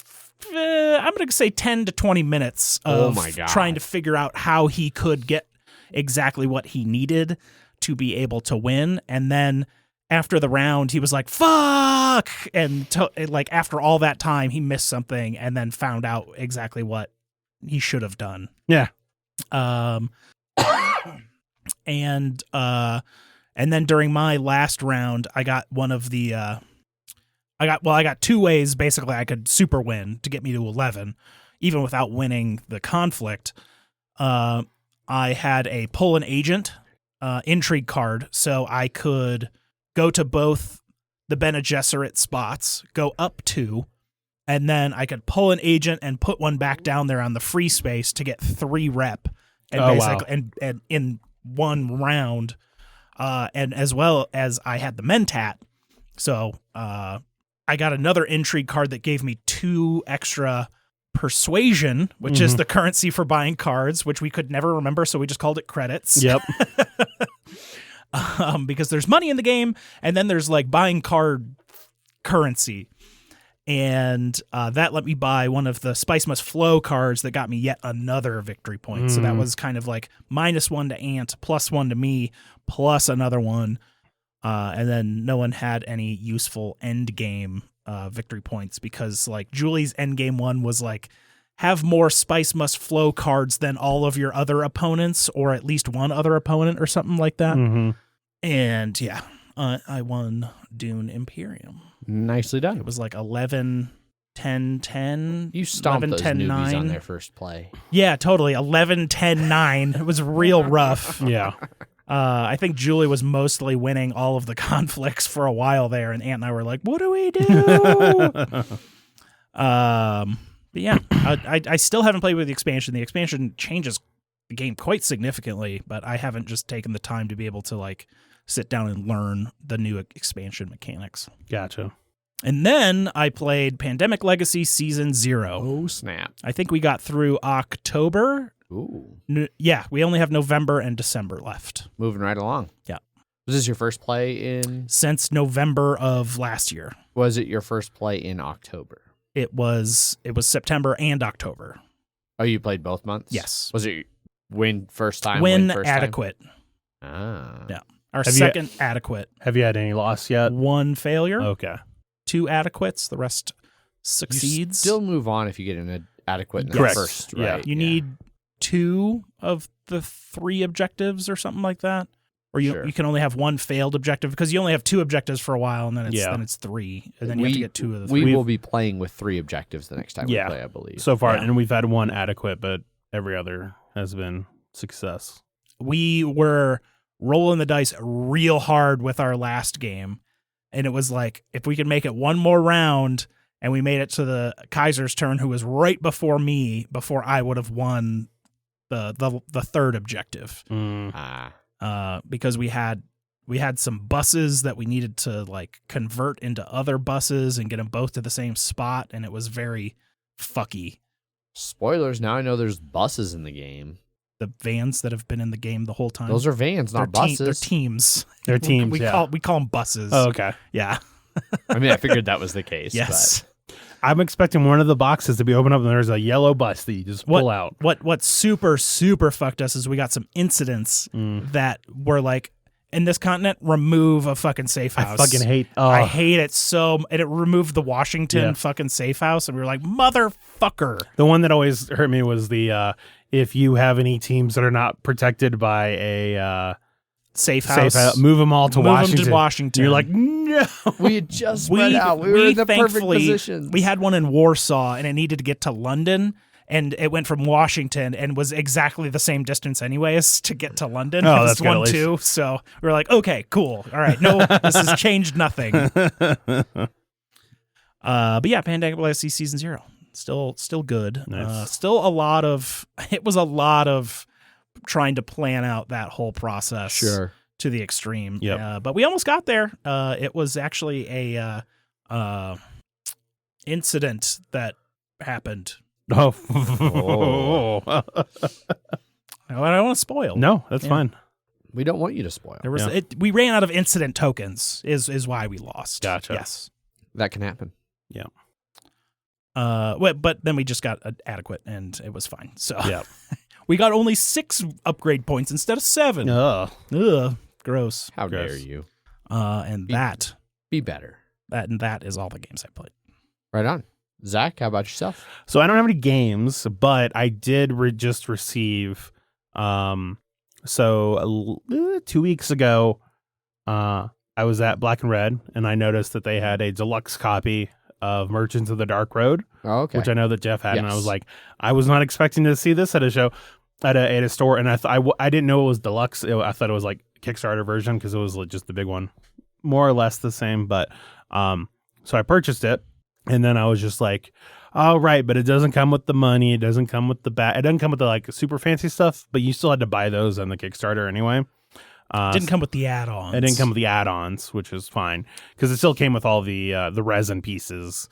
going to say 10 to 20 minutes of trying to figure out how he could get exactly what he needed to be able to win. And then after the round, he was like, fuck! And like after all that time, he missed something and then found out exactly what he should have done. Yeah. And then during my last round, I got one of the I got 2 ways basically I could super win to get me to 11, even without winning the conflict. I had a pull an agent intrigue card, so I could go to both the Bene Gesserit spots, go up 2, and then I could pull an agent and put one back down there on the free space to get 3 rep, and and in one round, and as well as I had the Mentat, so I got another intrigue card that gave me 2 extra persuasion, which is the currency for buying cards, which we could never remember, so we just called it credits. Yep. Because there's money in the game, and then there's like buying card currency. And that let me buy one of the Spice Must Flow cards that got me yet another victory point. So that was kind of like -1 to Ant, +1 to me, plus another one. And then no one had any useful end game victory points, because like Julie's end game one was like, have more Spice Must Flow cards than all of your other opponents, or at least one other opponent, or something like that. And yeah, I won Dune Imperium. Nicely done. It was like 11, 10, 10. You stomped 11, those 10, newbies 9. on their first play. Yeah, totally. 11, 10, 9. It was real rough. Yeah. I think Julie was mostly winning all of the conflicts for a while there, and Ant and I were like, what do we do? But yeah, I still haven't played with the expansion. The expansion changes the game quite significantly, but I haven't just taken the time to be able to like sit down and learn the new expansion mechanics. Gotcha. And then I played Pandemic Legacy Season 0. Oh, snap. I think we got through October. Ooh. Yeah, we only have November and December left. Moving right along. Yeah. Was this your first play in? Since November of last year. Was it your first play in October? It was September and October. Oh, you played both months? Yes. Was it win first time? Win first adequate. Time? Ah. Yeah. Our second adequate. Have you had any loss yet? 1 failure. Okay. 2 adequates. The rest succeeds. You still move on if you get an adequate in the Correct. first, Yeah. right? You need 2 of the 3 objectives or something like that. Or you can only have 1 failed objective, because you only have 2 objectives for a while, and then it's 3. And then you have to get 2 of the 3. We will be playing with 3 objectives the next time we play, I believe. So far, and we've had 1 adequate, but every other has been success. We were rolling the dice real hard with our last game, and it was like, if we could make it 1 more round, and we made it to the Kaiser's turn, who was right before me, before I would have won the 3rd objective. Because we had some buses that we needed to like convert into other buses and get them both to the same spot, and it was very fucky. Spoilers, now I know there's buses in the game. The vans that have been in the game the whole time. Those are vans, not buses. They're teams. They're teams, we call them buses. Oh, okay. Yeah. I mean, I figured that was the case. Yes. But I'm expecting one of the boxes to be opened up and there's a yellow bus that you just pull out. What super, super fucked us is we got some incidents that were like, in this continent, remove a fucking safe house. I fucking hate I hate it so, and it removed the Washington fucking safe house, and we were like, motherfucker. The one that always hurt me was the if you have any teams that are not protected by a safe house, move them all to Washington. Them to Washington. You're like, no. We had just spread out. We were in the perfect position. We had one in Warsaw, and it needed to get to London, and it went from Washington and was exactly the same distance anyways to get to London. Oh, that's good. 1-2. So we were like, okay, cool. All right. No, this has changed nothing. But yeah, Pandemic Legacy Season 0. Still good. Nice. Still a lot of trying to plan out that whole process to the extreme. Yep. But we almost got there. It was actually a incident that happened. Oh. I don't want to spoil. No, that's fine. We don't want you to spoil. There was we ran out of incident tokens is why we lost. Gotcha. Yes. That can happen. Yeah. But then we just got adequate and it was fine. So yeah. We got only 6 upgrade points instead of 7. Ugh. Gross. How dare you? Be better. That is all the games I played. Right on. Zach, how about yourself? So I don't have any games, but I did just receive. So 2 weeks ago, I was at Black and Red, and I noticed that they had a deluxe copy of Merchants of the Dark Road, which I know that Jeff had, and I was like, I was not expecting to see this at a show, at a store, and I didn't know it was deluxe. I thought it was like Kickstarter version because it was just the big one, more or less the same. But So I purchased it, and then I was just like, oh, right, but it doesn't come with the money. It doesn't come with the it doesn't come with the like super fancy stuff, but you still had to buy those on the Kickstarter anyway. Didn't come with the add-ons. It didn't come with the add-ons, which is fine because it still came with all the resin pieces,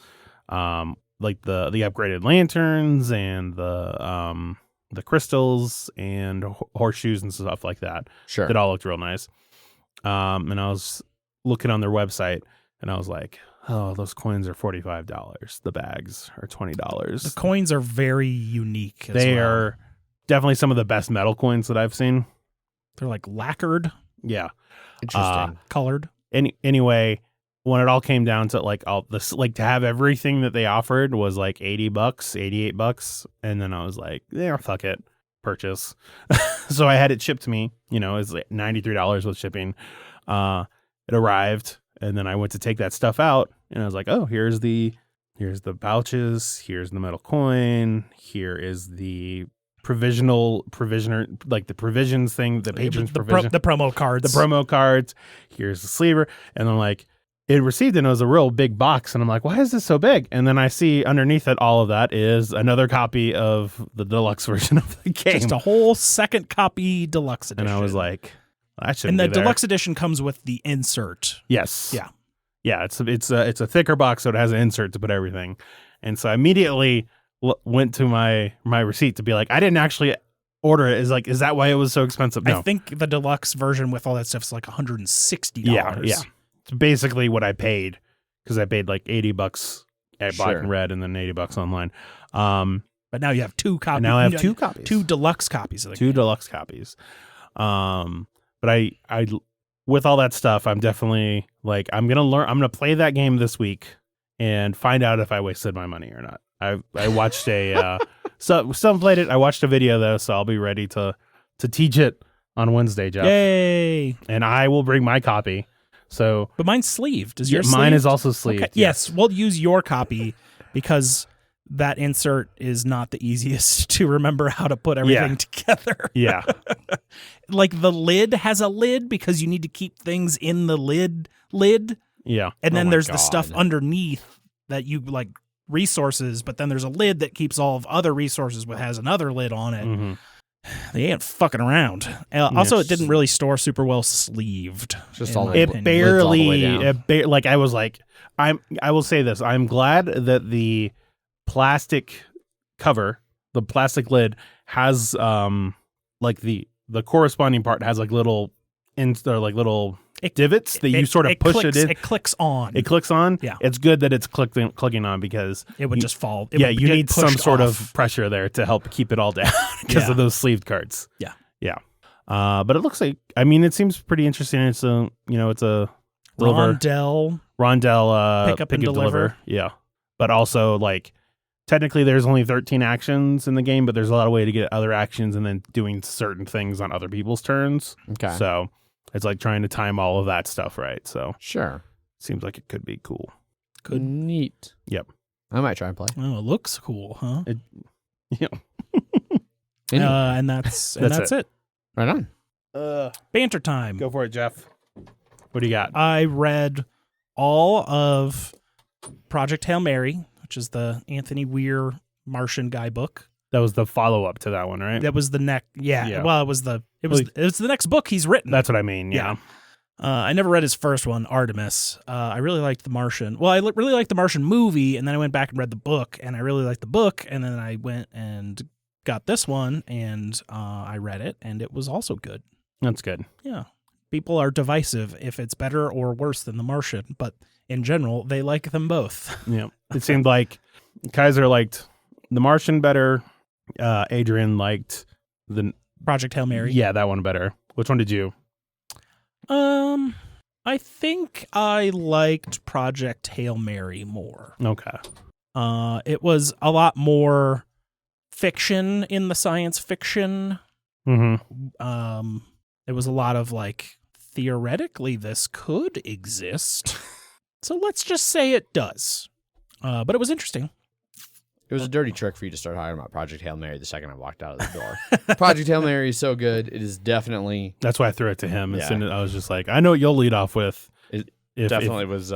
like the upgraded lanterns and the crystals and horseshoes and stuff like that. Sure. That all looked real nice. And I was looking on their website, and I was like, oh, those coins are $45. The bags are $20. The coins are very unique. They are definitely some of the best metal coins that I've seen. They're like lacquered. Yeah. Interesting. Colored. Anyway, when it all came down to like all this, like to have everything that they offered was like $80, $88. And then I was like, yeah, fuck it. Purchase. So I had it shipped to me, it was like $93 with shipping. It arrived, and then I went to take that stuff out, and I was like, oh, here's the pouches, here's the metal coin, here is the provisioner, like the provisions thing, the patrons provision, the promo cards, here's the sleever. And I'm like, it received, and it was a real big box, and I'm like, why is this so big? And then I see underneath it, all of that is another copy of the deluxe version of the game. Just a whole second copy deluxe edition. And I was like, that shouldn't be there. And the deluxe edition comes with the insert. Yes. Yeah. Yeah, it's a thicker box, so it has an insert to put everything. And so I immediately went to my receipt to be like, I didn't actually order it. Is that why it was so expensive? No. I think the deluxe version with all that stuff is like $160. Yeah. It's basically what I paid, because I paid like $80 at Black and Red and then $80 online. But now you have two copies. Now I have two copies. Two deluxe copies of the game. Deluxe copies. But I with all that stuff, I'm definitely like, I'm gonna play that game this week and find out if I wasted my money or not. I watched some played it. I watched a video though, so I'll be ready to teach it on Wednesday, Jeff. Yay! And I will bring my copy. So, but mine's sleeved. Is yours mine sleeved? is also sleeved. Okay. Yes, we'll use your copy because that insert is not the easiest to remember how to put everything together. Yeah. Like the lid has a lid because you need to keep things in the lid. Yeah. And then there's the stuff underneath that you like resources, but then there's a lid that keeps all of other resources but has another lid on it. Mm-hmm. They ain't fucking around. Also, it didn't really store super well sleeved. Just all it barely. Like I was like, I will say this. I'm glad that the plastic cover, the plastic lid, has like the corresponding part has like little little divots that you sort of push it in. It clicks on. It clicks on. Yeah. It's good that it's clicking on because it would just fall. You need some sort of pressure there to help keep it all down because of those sleeved cards. Yeah. Yeah. But it looks like, it seems pretty interesting. It's a Rondell pick up and deliver. Yeah. But also like technically there's only 13 actions in the game, but there's a lot of way to get other actions and then doing certain things on other people's turns. Okay. So it's like trying to time all of that stuff right. So sure. Seems like it could be cool. Good. Neat. Yep. I might try and play. Oh, it looks cool, huh? Yeah. And that's it. Right on. Banter time. Go for it, Jeff. What do you got? I read all of Project Hail Mary, which is the Anthony Weir Martian guy book. That was the follow-up to that one, right? That was the next. Yeah. Well, it was the next book he's written. That's what I mean. Yeah. I never read his first one, Artemis. I really liked The Martian. Well, I really liked The Martian movie, and then I went back and read the book, and I really liked the book, and then I went and got this one, and I read it, and it was also good. That's good. Yeah. People are divisive if it's better or worse than The Martian, but in general, they like them both. Yeah. It seemed like Kaiser liked The Martian better. Adrian liked the Project Hail Mary. Yeah, that one better. Which one did you? I think I liked Project Hail Mary more. Okay. It was a lot more fiction in the science fiction. Mm-hmm. It was a lot of like, theoretically this could exist. So let's just say it does. But it was interesting. It was a dirty trick for you to start hiring about Project Hail Mary the second I walked out of the door. Project Hail Mary is so good. It is definitely... That's why I threw it to him. As soon as I was just like, I know what you'll lead off with. It definitely was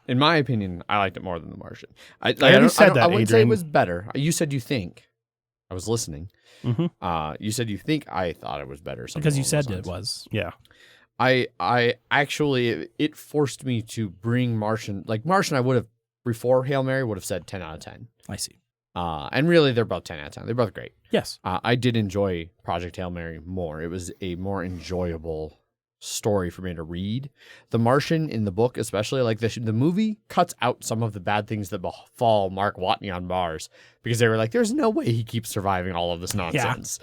In my opinion, I liked it more than The Martian. I already said that, I wouldn't say it Adrian. was better. You said you think. I was listening. Mm-hmm. You said you think I thought it was better. Because you said it it was. Yeah. I actually, it forced me to bring Martian. Like Martian, I would have, before Hail Mary, would have said 10 out of 10. I see. And really, they're both 10 out of 10. They're both great. Yes. I did enjoy Project Hail Mary more. It was a more enjoyable story for me to read. The Martian in the book, especially, like the movie cuts out some of the bad things that befall Mark Watney on Mars because they were like, there's no way he keeps surviving all of this nonsense.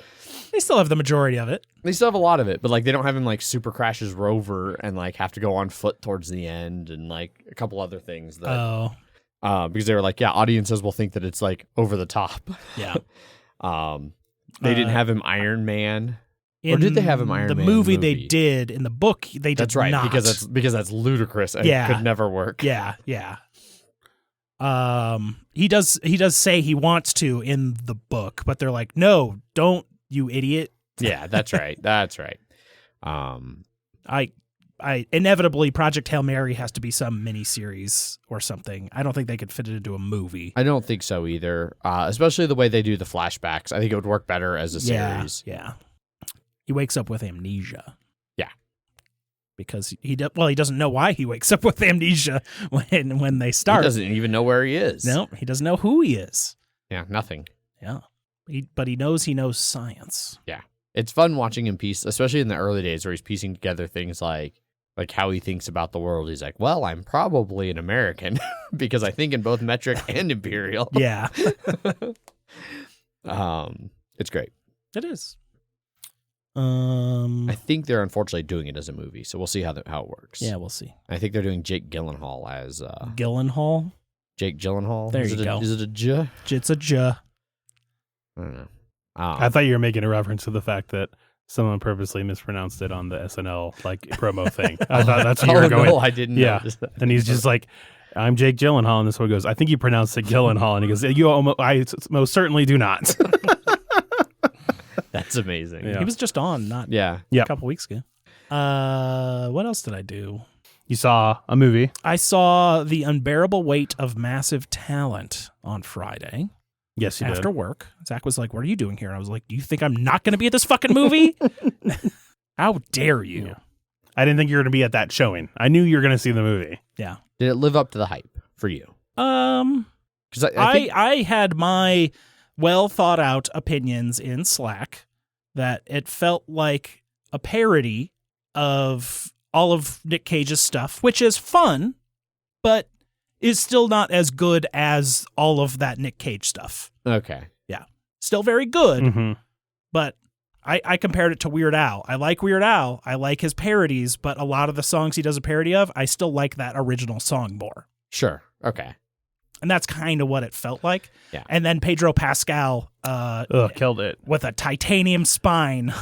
They still have the majority of it. They still have a lot of it, but like they don't have him like super crash his rover and like have to go on foot towards the end and like a couple other things that because they were like, yeah, audiences will think that it's like over the top. Yeah. They didn't have him Iron Man. Or did they have him Iron the Man movie movie? they did in the book? They did That's right, not. because that's ludicrous and could never work. Yeah. He does say he wants to in the book, but they're like, no, don't, you idiot. Yeah, that's right. That's right. I inevitably Project Hail Mary has to be some miniseries or something. I don't think they could fit it into a movie. I don't think so either. Especially the way they do the flashbacks. I think it would work better as a series. Yeah. He wakes up with amnesia. Yeah. Because he doesn't know why he wakes up with amnesia when they start. He doesn't even know where he is. No, he doesn't know who he is. Yeah, nothing. Yeah. But he knows science. Yeah. It's fun watching him piece, especially in the early days where he's piecing together things like how he thinks about the world. He's like, well, I'm probably an American because I think in both metric and imperial. Yeah. It's great. It is. I think they're unfortunately doing it as a movie, so we'll see how it works. Yeah, we'll see. I think they're doing Jake Gyllenhaal as Gyllenhaal? Jake Gyllenhaal. There you go. Is it a J? It's a J. I don't know. I thought you were making a reference to the fact that someone purposely mispronounced it on the SNL like promo thing. I thought that's where you were going. No, I didn't notice that. And he's just like, I'm Jake Gyllenhaal, and this one goes, I think you pronounced it Gyllenhaal, and he goes, I most certainly do not. That's amazing. Yeah. He was just on, not Yeah. a couple weeks ago. What else did I do? You saw a movie. I saw The Unbearable Weight of Massive Talent on Friday. Yes, you After did. work. Zach was like, what are you doing here? And I was like, do you think I'm not going to be at this fucking movie? How dare you? Yeah. I didn't think you were going to be at that showing. I knew you were going to see the movie. Yeah. Did it live up to the hype for you? Because I had my well thought out opinions in Slack that it felt like a parody of all of Nick Cage's stuff, which is fun, but is still not as good as all of that Nick Cage stuff. Okay. Yeah. Still very good, Mm-hmm. but I compared it to Weird Al. I like Weird Al. I like his parodies, but a lot of the songs he does a parody of, I still like that original song more. Sure. Okay. And that's kind of what it felt like. Yeah. And then Pedro Pascal Killed it. with a titanium spine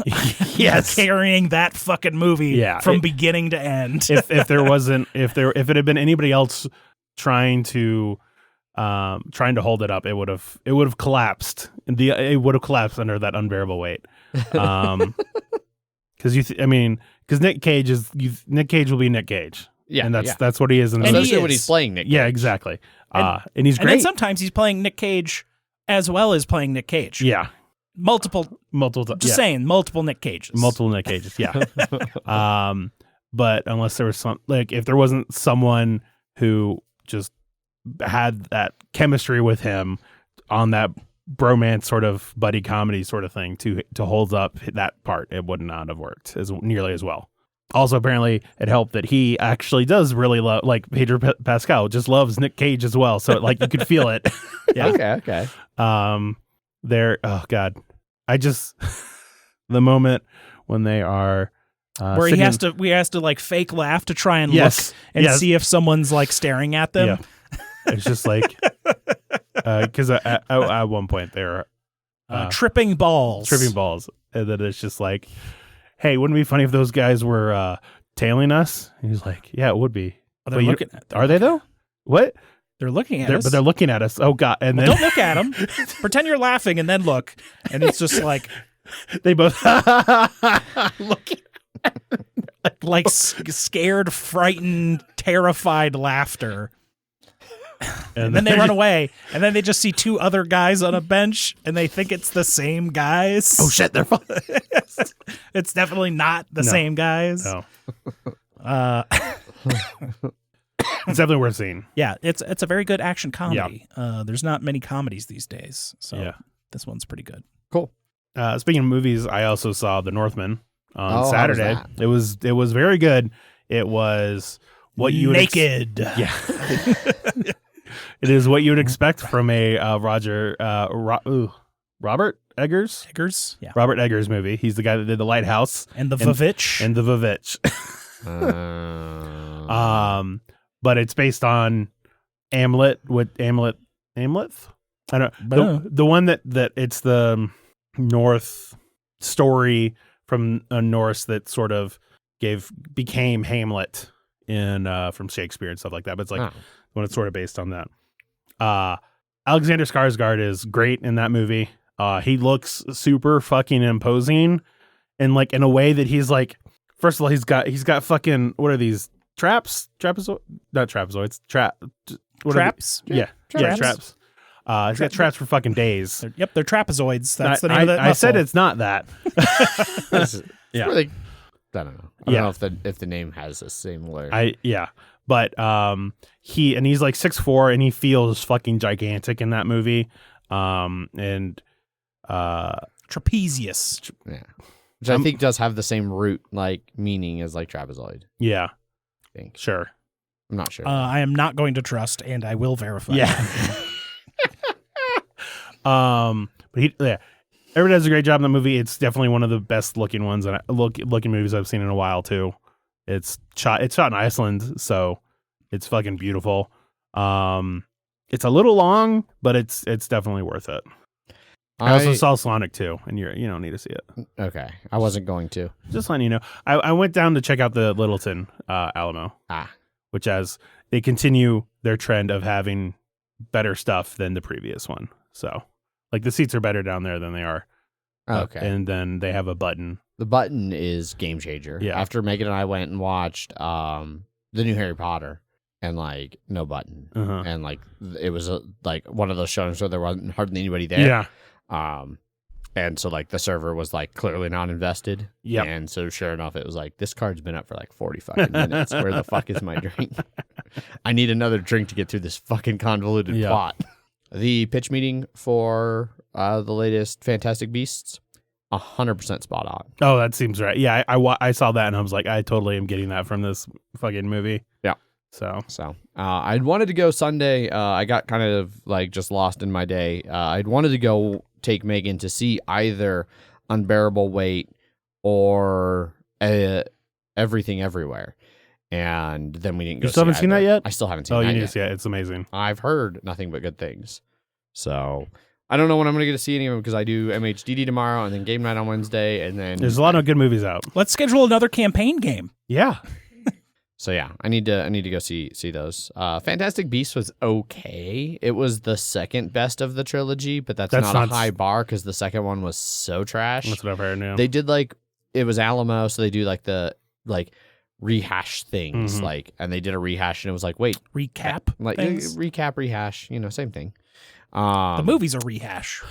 Yes. carrying that fucking movie from beginning to end. if it had been anybody else trying to hold it up, it would have collapsed. It would have collapsed under that unbearable weight. Because Nick Cage will be Nick Cage. Yeah, and that's what he is in the And Especially he when is. he's playing Nick Cage. Yeah, exactly. And he's And great. then sometimes he's playing Nick Cage as well as playing Nick Cage. Yeah, Multiple saying, multiple Nick Cages. multiple Nick Cages. Yeah. But unless there was if there wasn't someone who just had that chemistry with him on that bromance sort of buddy comedy sort of thing to hold up that part, it would not have worked as nearly as well. Also, apparently, it helped that he actually does really love, like Pedro Pascal just loves Nick Cage as well. So you could feel it. Yeah. Okay. Oh God, the moment when they are where singing, he has to like fake laugh to try and Yes. look and Yes. see if someone's like staring at them. Yeah. It's just like because at one point they're Tripping balls. and then it's just like, hey, wouldn't it be funny if those guys were tailing us? And he's like, yeah, it would be. Oh, they're looking at. Are they though? What? They're looking at us. But they're looking at us. Oh God! And Well, then don't look at them. Pretend you're laughing and then look. And it's just like they both looking. scared, frightened, terrified laughter. And then they run away, and then they just see two other guys on a bench, and they think it's the same guys. Oh shit, they're fun. It's definitely not the same guys. No. It's definitely worth seeing. Yeah, it's a very good action comedy. There's not many comedies these days, so this one's pretty good. Cool. Speaking of movies, I also saw The Northman on Saturday. How It was very good. It was what you would naked. It is what you would expect from a Robert Eggers. Yeah. Robert Eggers movie. He's the guy that did The Lighthouse And the Vavitch. and The Vavitch. But it's based on Hamlet with Hamlet. I don't know. The one that it's the North story from a Norse that sort of became Hamlet in from Shakespeare and stuff like that. But it's like when it's sort of based on that. Alexander Skarsgård is great in that movie. He looks super fucking imposing, and like in a way that he's like, first of all, he's got fucking, what are these traps? Not trapezoids. Traps? Yeah, traps. He's got traps for fucking days. They're trapezoids. That's the name of that I said it's not that. Yeah. Really, I don't know. I don't know if the name has a similar. But he's like 6'4", and he feels fucking gigantic in that movie. And trapezius. Which I think does have the same root like meaning as like trapezoid. Yeah. I think. Sure. I'm not sure. I am not going to trust, and I will verify. Yeah. But everybody does a great job in the movie. It's definitely one of the best looking ones and looking movies I've seen in a while too. It's shot in Iceland, so it's fucking beautiful. It's a little long, but it's definitely worth it. I also saw Sonic 2, and you don't need to see it. Okay, I wasn't going to. Just letting you know. I went down to check out the Littleton Alamo, which as they continue their trend of having better stuff than the previous one. So, like the seats are better down there than they are. Okay, and then they have a button. The button is game changer. Yeah. After Megan and I went and watched the new Harry Potter, and like no button, and like it was like one of those showings where there wasn't hardly anybody there. Yeah. And so like the server was like clearly not invested. Yeah. And so sure enough, it was like, this card's been up for like 40 fucking minutes. Where the fuck is my drink? I need another drink to get through this fucking convoluted plot. The pitch meeting for the latest Fantastic Beasts, 100% spot on. Oh, that seems right. Yeah, I saw that and I was like, I totally am getting that from this fucking movie. Yeah. So I'd wanted to go Sunday. I got kind of like just lost in my day. I'd wanted to go take Megan to see either Unbearable Weight or Everything Everywhere. And then we didn't go. You still haven't seen that yet? I still haven't seen that yet. Oh, you need to see it. It's amazing. I've heard nothing but good things. So I don't know when I'm going to get to see any of them because I do MHGG tomorrow and then game night on Wednesday. And then there's a lot of good movies out. Let's schedule another campaign game. Yeah. So yeah, I need to go see those. Fantastic Beasts was okay. It was the second best of the trilogy, but that's not a high bar because the second one was so trash. That's what I've heard now. They did it was Alamo, so they do the rehash things and they did a rehash and it was like, wait, recap things? Recap, rehash, same thing. The movie's a rehash.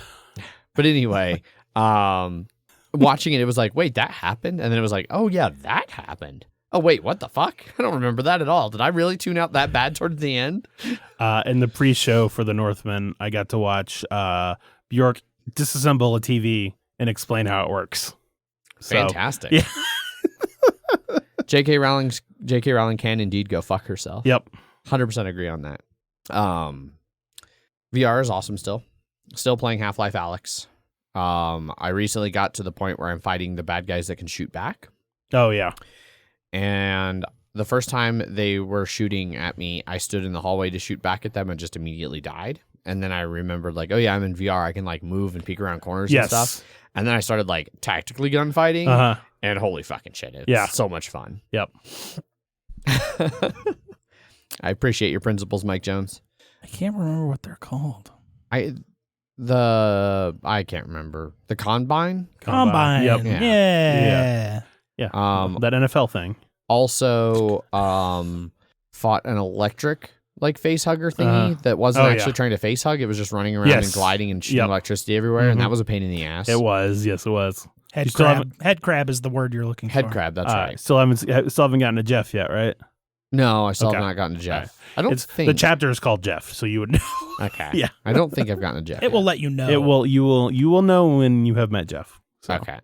But anyway, watching it was like, wait, that happened, and then it was like, oh yeah, that happened. Oh, wait, what the fuck? I don't remember that at all. Did I really tune out that bad towards the end? In the pre-show for The Northman, I got to watch Bjork disassemble a TV and explain how it works. Fantastic. Yeah. J.K. Rowling can indeed go fuck herself. Yep. 100% agree on that. VR is awesome still. Still playing Half-Life Alyx. I recently got to the point where I'm fighting the bad guys that can shoot back. Oh, yeah. And the first time they were shooting at me, I stood in the hallway to shoot back at them and just immediately died. And then I remembered like, oh yeah, I'm in VR. I can like move and peek around corners and stuff. And then I started like tactically gunfighting and holy fucking shit. It's so much fun. Yep. I appreciate your principles, Mike Jones. I can't remember what they're called. I can't remember. The Combine? Yep. Yeah. That NFL thing. Also, fought an electric like face hugger thingy that wasn't actually trying to face hug. It was just running around and gliding and shooting electricity everywhere, and that was a pain in the ass. It was. Yes, it was. Head crab is the word you're looking for. Head crab, that's right. Still haven't gotten to Jeff yet, right? No, I still have not gotten to Jeff. Right. I don't think the chapter is called Jeff, so you would know. Okay. Yeah. I don't think I've gotten to Jeff. It will let you know. It will. You will know when you have met Jeff. So. Okay.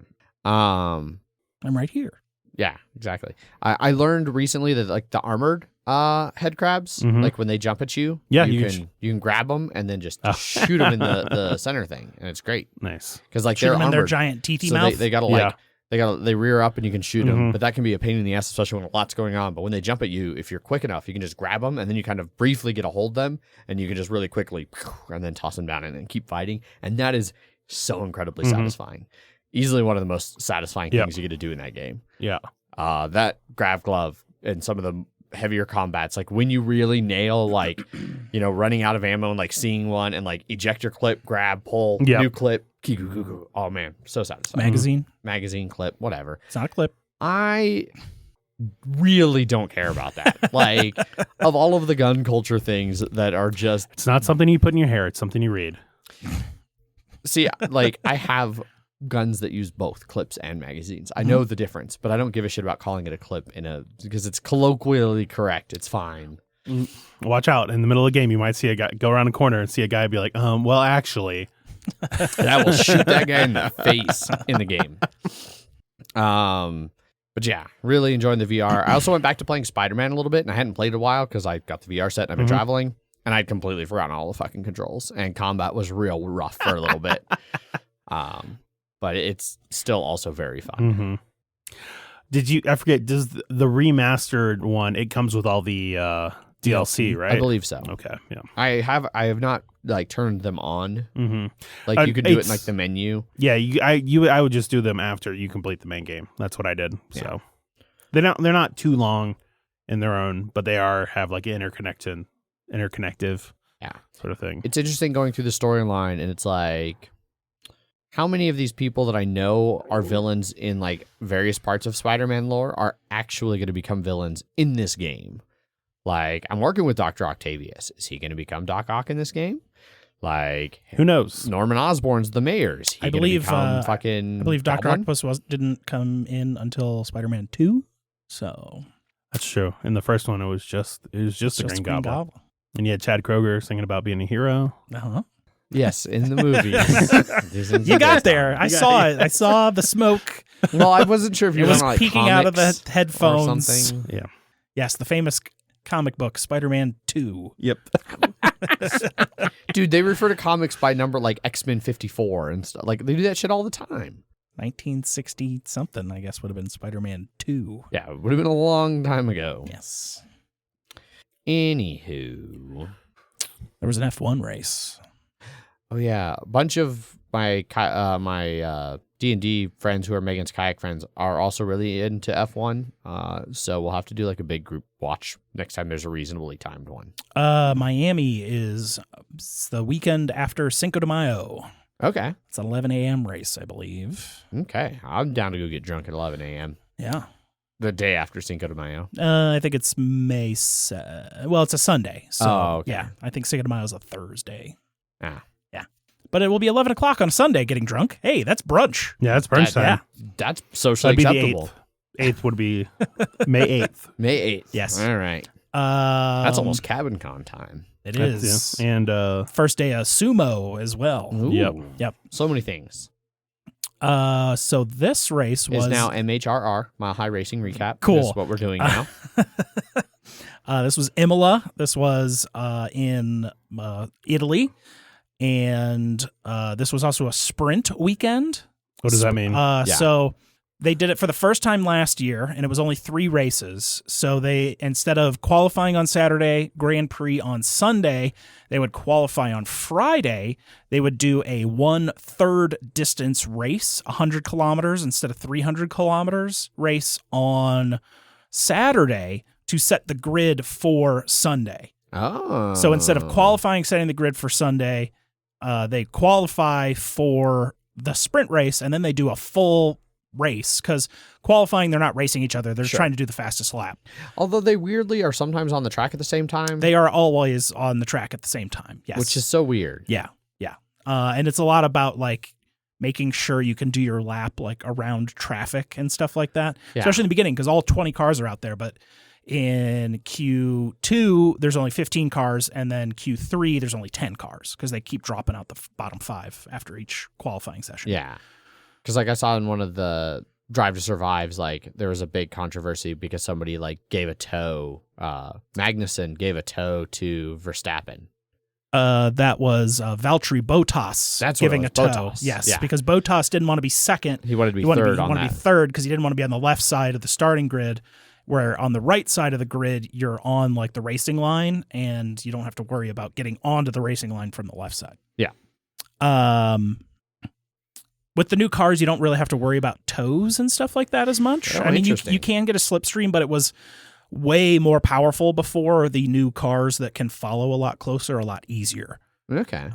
I'm right here. Yeah, exactly. I learned recently that like the armored head crabs, like when they jump at you, you can grab them and then just shoot them in the center thing, and it's great. Nice, because like shoot they're them armored, in their giant teethy so mouth. They gotta they rear up and you can shoot them, but that can be a pain in the ass, especially when a lot's going on. But when they jump at you, if you're quick enough, you can just grab them and then you kind of briefly get a hold of them, and you can just really quickly and then toss them down and keep fighting, and that is so incredibly satisfying. Easily one of the most satisfying things you get to do in that game. Yeah. That grav glove and some of the heavier combats, like when you really nail like, running out of ammo and like seeing one and like ejector clip, grab, pull, new clip. Oh man, so satisfying. Magazine clip, whatever. It's not a clip. I really don't care about that. Like of all of the gun culture things that are just, it's not something you put in your hair. It's something you read. See, like I have guns that use both clips and magazines. I know the difference, but I don't give a shit about calling it a clip because it's colloquially correct. It's fine. Watch out. In the middle of the game, you might see a guy go around a corner and see a guy be like, well, actually. And I will shoot that guy in the face in the game. But yeah, really enjoying the VR. I also went back to playing Spider-Man a little bit, and I hadn't played in a while because I got the VR set and I've been traveling, and I'd completely forgotten all the fucking controls, and combat was real rough for a little bit. But it's still also very fun. I forget, does the remastered one, it comes with all the DLC, right? I believe so. Okay, yeah. I have not like turned them on. Like you could do it in like the menu. Yeah, I would just do them after you complete the main game. That's what I did. Yeah. So they're not too long in their own, but they have like interconnective sort of thing. It's interesting going through the storyline, and it's like, how many of these people that I know are villains in like various parts of Spider-Man lore are actually going to become villains in this game? Like, I'm working with Dr. Octavius. Is he going to become Doc Ock in this game? Like, who knows? Norman Osborn's the mayor. Is he I believe fucking. I believe Dr. Octopus didn't come in until Spider-Man 2. So that's true. In the first one, it was just a Green Goblin. And you had Chad Kroger singing about being a hero. Yes, in the movies. You got there. I saw it. I saw the smoke. Well, I wasn't sure if you were like peeking out of the headphones. Or something. Yeah. Yes, the famous comic book Spider-Man 2. Yep. Dude, they refer to comics by number like X-Men 54 and stuff. Like they do that shit all the time. 1960 something, I guess, would have been Spider-Man 2. Yeah, it would have been a long time ago. Yes. Anywho, there was an F1 race. Oh yeah, a bunch of my D&D friends who are Megan's kayak friends are also really into F1. So we'll have to do like a big group watch next time there's a reasonably timed one. Miami is the weekend after Cinco de Mayo. Okay. It's an 11 a.m. race, I believe. Okay. I'm down to go get drunk at 11 a.m. Yeah. The day after Cinco de Mayo. I think it's May. Well, it's a Sunday. So, okay. Yeah, I think Cinco de Mayo is a Thursday. Ah. Yeah. But it will be 11 o'clock on a Sunday getting drunk. Hey, that's brunch. Yeah, that's brunch time. Yeah. That's socially acceptable. The 8th would be May 8th. May 8th. Yes. All right. That's almost Cabin Con time. It is. Yeah. And first day of sumo as well. Ooh. Yep. So many things. So this race was is now MHRR, Mile High Racing Recap. Cool. This is what we're doing now. This was Imola. This was in Italy, and this was also a sprint weekend. What does that mean? So they did it for the first time last year, and it was only 3 races. So they, instead of qualifying on Saturday, Grand Prix on Sunday, they would qualify on Friday. They would do a 1/3 distance race, 100 kilometers instead of 300 kilometers race on Saturday to set the grid for Sunday. Oh. So instead of qualifying, setting the grid for Sunday, they qualify for the sprint race, and then they do a full race, because qualifying, they're not racing each other. They're just trying to do the fastest lap. Although they weirdly are sometimes on the track at the same time. They are always on the track at the same time. Yes. Which is so weird. Yeah. Yeah. And it's a lot about like making sure you can do your lap like around traffic and stuff like that, especially in the beginning, because all 20 cars are out there. But in Q2, there's only 15 cars, and then Q3, there's only 10 cars because they keep dropping out the bottom 5 after each qualifying session. Yeah. Because like I saw in one of the Drive to Survives, like there was a big controversy because somebody like gave a tow. Magnussen gave a tow to Verstappen. That was Valtteri Bottas giving a tow. Bottas. Yes, because Bottas didn't want to be second. He wanted to be third. He wanted to be third because he didn't want to be on the left side of the starting grid, where on the right side of the grid, you're on like the racing line and you don't have to worry about getting onto the racing line from the left side. Yeah. With the new cars, you don't really have to worry about tows and stuff like that as much. Oh, I mean, you can get a slipstream, but it was way more powerful before. The new cars that can follow a lot closer, a lot easier. Okay.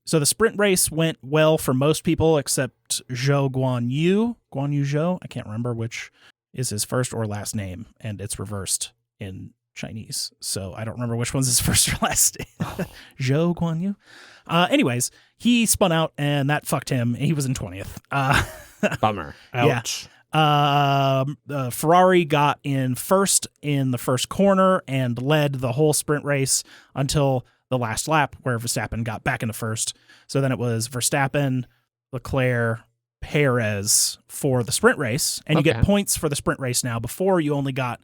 So the sprint race went well for most people except Zhou Guanyu. Guanyu Zhou? I can't remember which is his first or last name, and it's reversed in Chinese. So I don't remember which one's his first or last name. Zhou Guanyu. Anyways, he spun out, and that fucked him. He was in 20th. Bummer. Ouch. Yeah. Ferrari got in first in the first corner and led the whole sprint race until the last lap, where Verstappen got back into first. So then it was Verstappen, Leclerc, Perez for the sprint race, and you get points for the sprint race now. Before, you only got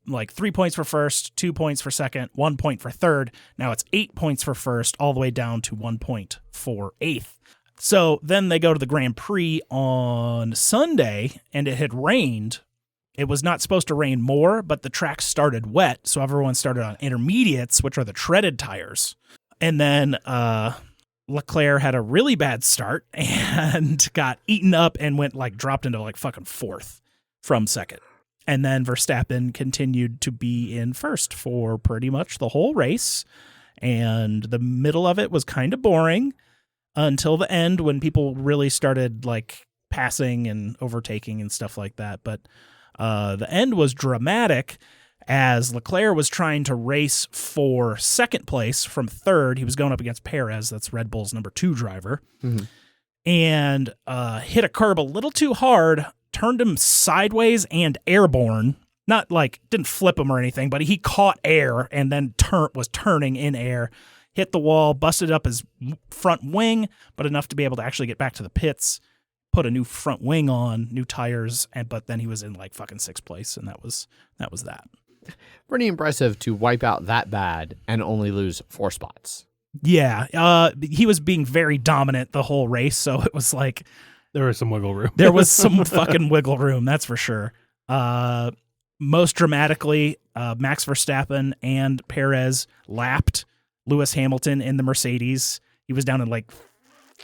like 3 points for first, 2 points for second, 1 point for third. Now it's 8 points for first, all the way down to 1 point for eighth. So then they go to the Grand Prix on Sunday, and it had rained. It was not supposed to rain more, but the track started wet, so everyone started on intermediates, which are the treaded tires. And then Leclerc had a really bad start and got eaten up and dropped into like fucking fourth from second. And then Verstappen continued to be in first for pretty much the whole race. And the middle of it was kind of boring until the end, when people really started like passing and overtaking and stuff like that. But the end was dramatic as Leclerc was trying to race for second place from third. He was going up against Perez, that's Red Bull's number 2 driver, and hit a curb a little too hard, turned him sideways and airborne. Not like, didn't flip him or anything, but he caught air and then was turning in air, hit the wall, busted up his front wing, but enough to be able to actually get back to the pits, put a new front wing on, new tires, but then he was in like fucking 6th place, and that was that. Pretty impressive to wipe out that bad and only lose 4 spots. Yeah, he was being very dominant the whole race, so it was like there was some wiggle room. There was some fucking wiggle room, that's for sure. Most dramatically, Max Verstappen and Perez lapped Lewis Hamilton in the Mercedes. He was down in like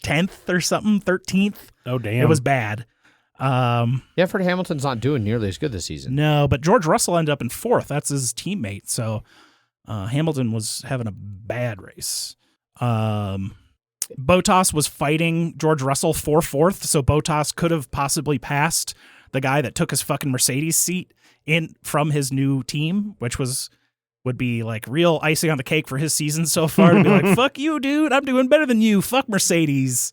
10th or something, 13th. Oh, damn. It was bad. Fred Hamilton's not doing nearly as good this season. No, but George Russell ended up in 4th. That's his teammate. So Hamilton was having a bad race. Bottas was fighting George Russell for 4th, so Bottas could have possibly passed the guy that took his fucking Mercedes seat in from his new team, which would be like real icing on the cake for his season so far, to be like, fuck you, dude, I'm doing better than you. Fuck Mercedes.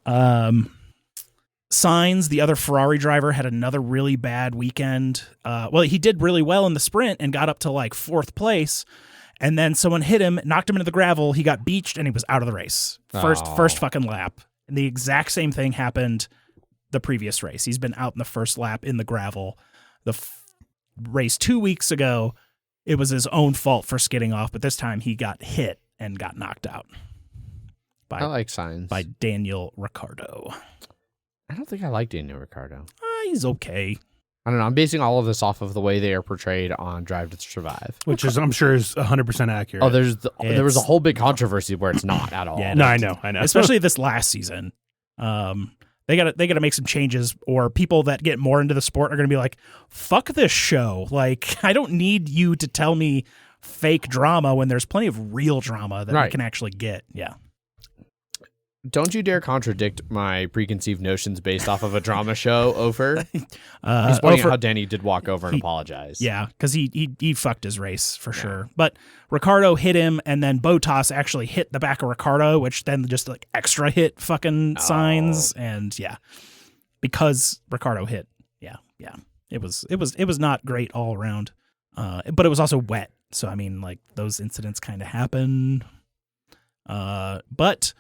Sainz, the other Ferrari driver, had another really bad weekend. He did really well in the sprint and got up to like 4th place. And then someone hit him, knocked him into the gravel. He got beached and he was out of the race. First fucking lap. And the exact same thing happened the previous race. He's been out in the first lap in the gravel. The race 2 weeks ago, it was his own fault for skidding off, but this time he got hit and got knocked out. I like Sainz. By Daniel Ricciardo. I don't think I like Daniel Ricciardo. He's okay. I don't know. I'm basing all of this off of the way they are portrayed on Drive to Survive, which is, I'm sure, is 100% accurate. Oh, there was a whole big controversy where it's not at all. Yeah, no, I know. Especially this last season. They gotta make some changes, or people that get more into the sport are gonna be like, fuck this show. Like, I don't need you to tell me fake drama when there's plenty of real drama that we can actually get. Yeah. Don't you dare contradict my preconceived notions based off of a drama show, Ofer. He's pointing out how Danny did walk over and apologize. Yeah, because he fucked his race for sure. But Ricardo hit him, and then Bottas actually hit the back of Ricardo, which then just like extra hit fucking signs, and because Ricardo hit. Yeah. It was not great all around. But it was also wet. So I mean, like, those incidents kind of happen. But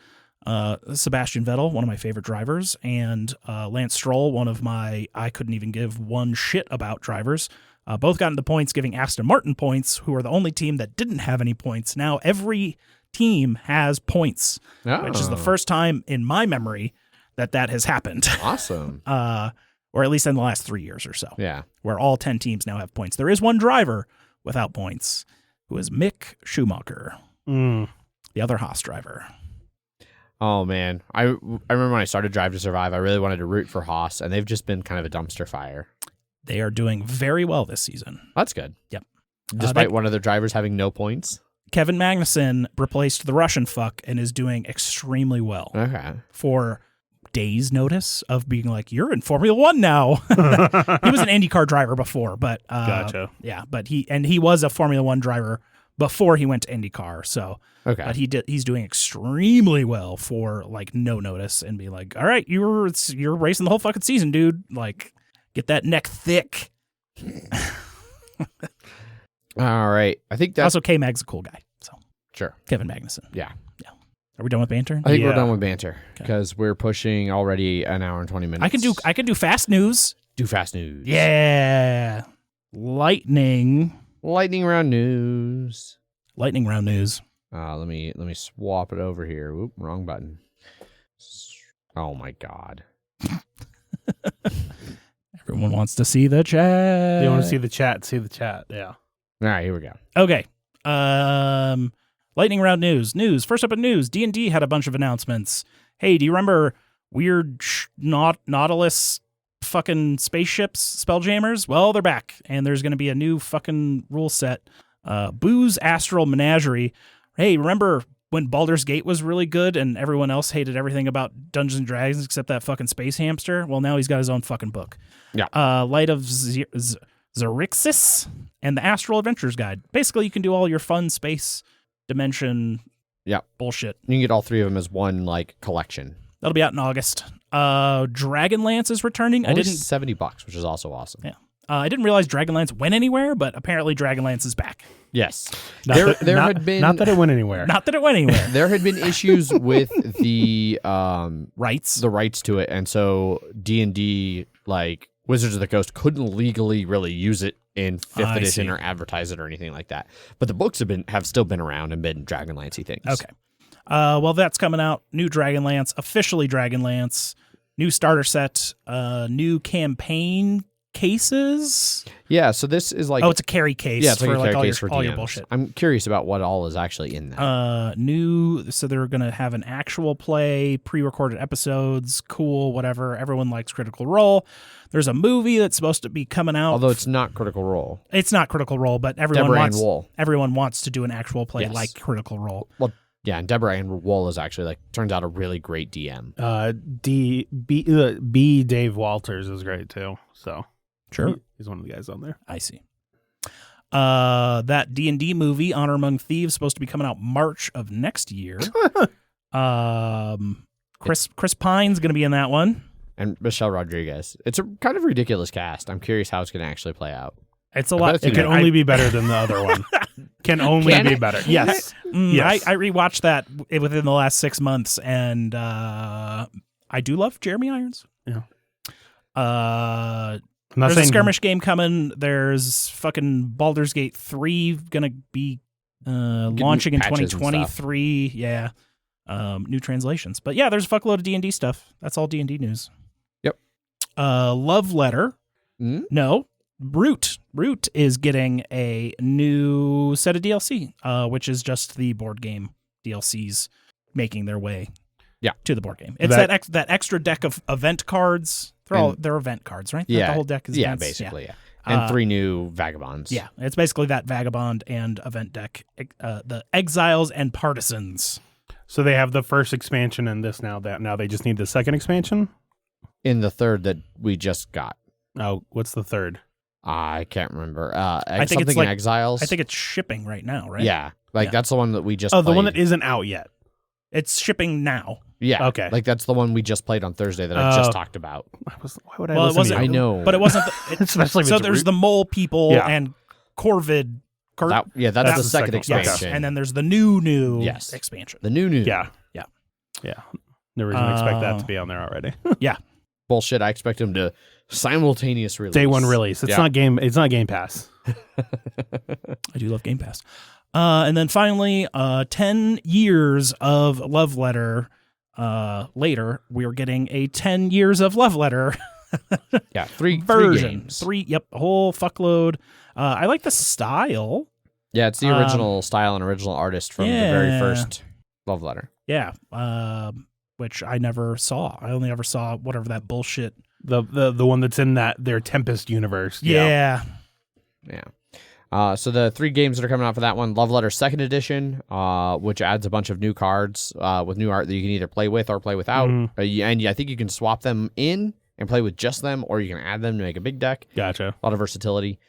Sebastian Vettel, one of my favorite drivers, and Lance Stroll, one of my I couldn't even give one shit about drivers, both got into points, giving Aston Martin points, who are the only team that didn't have any points. Now every team has points, which is the first time in my memory that has happened. Awesome. Or at least in the last 3 years or so. Yeah. Where all 10 teams now have points. There is one driver without points, who is Mick Schumacher, the other Haas driver. Oh, man. I remember when I started Drive to Survive, I really wanted to root for Haas, and they've just been kind of a dumpster fire. They are doing very well this season. That's good. Yep. Despite one of their drivers having no points? Kevin Magnussen replaced the Russian fuck and is doing extremely well. Okay. For days' notice of being like, you're in Formula One now. He was an IndyCar driver before, but gotcha. Yeah, but he was a Formula One driver before he went to IndyCar. So, okay, but he's doing extremely well for like no notice and be like, all right, you're racing the whole fucking season, dude. Like, get that neck thick. All right, I think that's also K-Mag's a cool guy. So sure, Kevin Magnussen. Yeah. Are we done with banter? I think we're done with banter because we're pushing already an hour and 20 minutes. I can do fast news. Do fast news. Yeah. Lightning round news. Let me swap it over here. Oop, wrong button. Oh my God. Everyone wants to see the chat. They want to see the chat. Yeah. All right, here we go. Okay. Lightning round news. First up in news, D&D had a bunch of announcements. Hey, do you remember weird Nautilus fucking spaceships, Spelljammers? Well, they're back, and there's going to be a new fucking rule set. Boo's Astral Menagerie. Hey, remember when Baldur's Gate was really good and everyone else hated everything about Dungeons and Dragons except that fucking space hamster? Well, now he's got his own fucking book. Yeah. Light of Xerixis and the Astral Adventures Guide. Basically, you can do all your fun space dimension bullshit. You can get all three of them as one like collection. That'll be out in August. Dragonlance is returning. Only $70, which is also awesome. Yeah. I didn't realize Dragonlance went anywhere, but apparently Dragonlance is back. Yes. Not that it went anywhere. Not that it went anywhere. There had been issues with the rights to it, and so D&D, like Wizards of the Coast, couldn't legally really use it in 5th edition or advertise it or anything like that. But the books have still been around and been Dragonlance-y things. Okay. Well, that's coming out. New Dragonlance, officially Dragonlance. New starter set. New campaign cases. Yeah, so this is like... Oh, it's a carry case. Yeah, it's like for a carry like case for all DMs. your bullshit. I'm curious about what all is actually in that. So they're going to have an actual play, pre-recorded episodes, cool, whatever. Everyone likes Critical Role. There's a movie that's supposed to be coming out. Although it's not Critical Role. It's not Critical Role, but everyone wants to do an actual play like Critical Role. Well, yeah, and Deborah Ann Wool is actually turns out a really great DM. B Dave Walters is great too. So sure, he's one of the guys on there. I see. That D&D movie, Honor Among Thieves, supposed to be coming out March of next year. Chris Pine's going to be in that one. And Michelle Rodriguez. It's a kind of ridiculous cast. I'm curious how it's going to actually play out. It's a lot. It can only be better than the other one. Can be better. Yes. Yes. I rewatched that within the last 6 months, and I do love Jeremy Irons. Yeah. There's a skirmish game coming. There's fucking Baldur's Gate 3 going to be launching in 2023. Yeah. New translations. But yeah, there's a fuckload of D&D stuff. That's all D&D news. Yep. Love Letter. No. Root is getting a new set of DLC, which is just the board game DLCs making their way to the board game. It's that extra deck of event cards. They're event cards, right? Yeah. The whole deck is events. Basically, yeah. And 3 new Vagabonds. Yeah, it's basically that Vagabond and event deck, the Exiles and Partisans. So they have the first expansion in this now. Now they just need the second expansion? In the third that we just got. Oh, what's the third? I can't remember. I think something it's like Exiles. I think it's shipping right now, right? Yeah. That's the one that we just Oh, played. the one that isn't out yet. It's shipping now. Yeah. Okay. Like that's the one we just played on Thursday that I just talked about. Why would I Well, it listen to wasn't- you? I know. But it wasn't Especially if so it's there's the mole people Yeah. and Corvid. That's That's the the second second- expansion. Yes. And then there's the new Yes. expansion. the new. Yeah. No reason to expect that to be on there already. Bullshit. I expect them to simultaneous release. Day one release. It's not Game Pass. I do love Game Pass. And then finally, 10 years of Love Letter later, we're getting a 10 years of Love Letter Yeah, three version. games. A whole fuckload. I like the style. Yeah, it's the original style and original artist from the very first Love Letter. Yeah. Which I never saw. I only ever saw whatever that bullshit. The one that's in their Tempest universe. Yeah. So the 3 games that are coming out for that one, Love Letter 2nd Edition, which adds a bunch of new cards with new art that you can either play with or play without. Mhm. And I think you can swap them in and play with just them, or you can add them to make a big deck. Gotcha. A lot of versatility.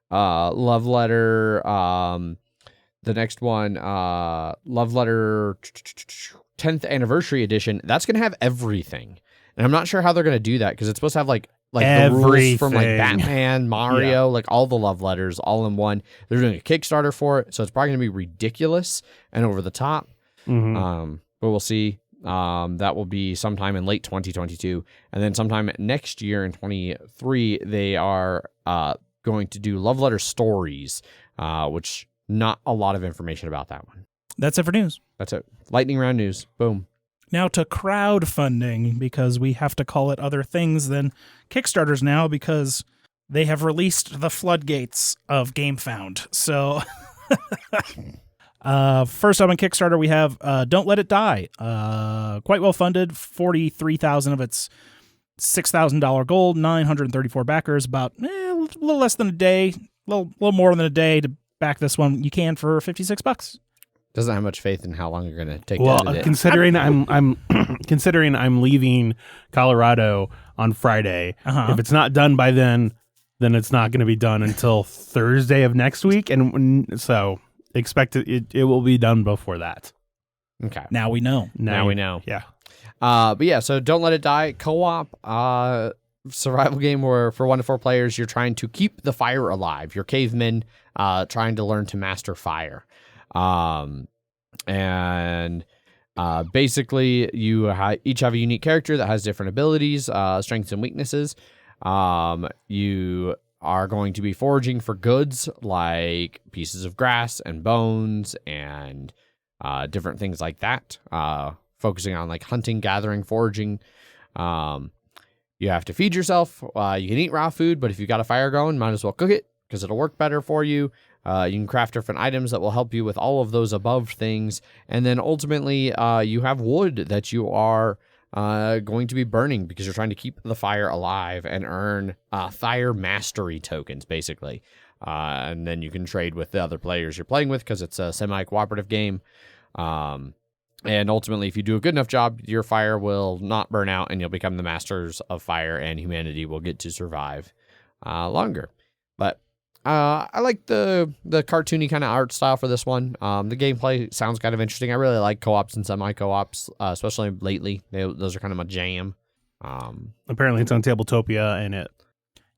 Love Letter, the next one, Love Letter 10th Anniversary Edition. That's going to have everything. And I'm not sure how they're going to do that because it's supposed to have like the rules from like Everything. Batman, Mario, like all the love letters all in one. They're doing a Kickstarter for it, so it's probably going to be ridiculous and over the top. Mhm. But we'll see. That will be sometime in late 2022, and then sometime next year in 2023 they are going to do Love Letter Stories, which not a lot of information about that one. That's it for news. That's it. Lightning round news. Boom. Now to crowdfunding, because we have to call it other things than Kickstarters now because they have released the floodgates of GameFound. So first up on Kickstarter, we have Don't Let It Die. Quite well funded, 43,000 of its $6,000 gold, 934 backers, about a little less than a day, a little more than a day to back this one. You can for $56. Doesn't have much faith in how long you're going to take to Well, edit it. considering I'm considering I'm leaving Colorado on Friday, if it's not done by then it's not going to be done until Thursday of next week, and so expect it will be done before that. Okay. Now we know. Now we know. Yeah. But yeah, so Don't Let It Die, co-op survival game where for 1 to 4 players, you're trying to keep the fire alive. You're cavemen trying to learn to master fire. Basically you each have a unique character that has different abilities, strengths and weaknesses. You are going to be foraging for goods like pieces of grass and bones and different things like that, focusing on like hunting, gathering, foraging. You have to feed yourself. You can eat raw food, but if you've got a fire going, might as well cook it because it'll work better for you. You can craft different items that will help you with all of those above things. And then ultimately, you have wood that you are going to be burning because you're trying to keep the fire alive and earn fire mastery tokens, basically. And then you can trade with the other players you're playing with because it's a semi-cooperative game. And ultimately, if you do a good enough job, your fire will not burn out and you'll become the masters of fire and humanity will get to survive longer. But I like the cartoony kind of art style for this one. The gameplay sounds kind of interesting. I really like co-ops and semi-co-ops, especially lately. Those are kind of my jam. Apparently, it's on Tabletopia, and it.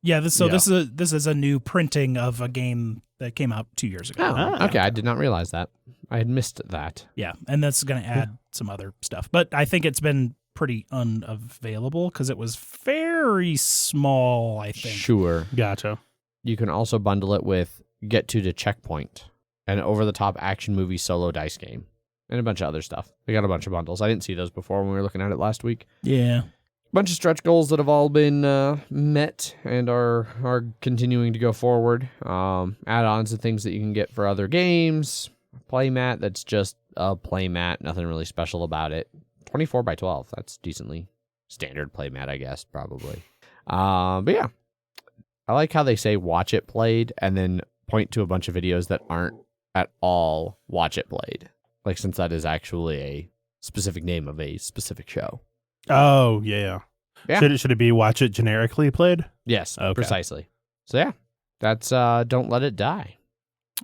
Yeah, this is a new printing of a game that came out 2 years ago. Oh, okay. I did not realize that. I had missed that. Yeah, and that's going to add some other stuff. But I think it's been pretty unavailable because it was very small, I think. Sure. Gotcha. You can also bundle it with Get to the Checkpoint, an over-the-top action movie solo dice game, and a bunch of other stuff. They got a bunch of bundles. I didn't see those before when we were looking at it last week. Yeah. Bunch of stretch goals that have all been met and are continuing to go forward. Add-ons and things that you can get for other games. Playmat that's just a playmat. Nothing really special about it. 24 by 12. That's decently standard playmat, I guess, probably. But yeah. I like how they say watch it played and then point to a bunch of videos that aren't at all watch it played. Like, since that is actually a specific name of a specific show. Oh, yeah. Should it be Watch It Generically Played? Yes, precisely. So yeah, that's Don't Let It Die.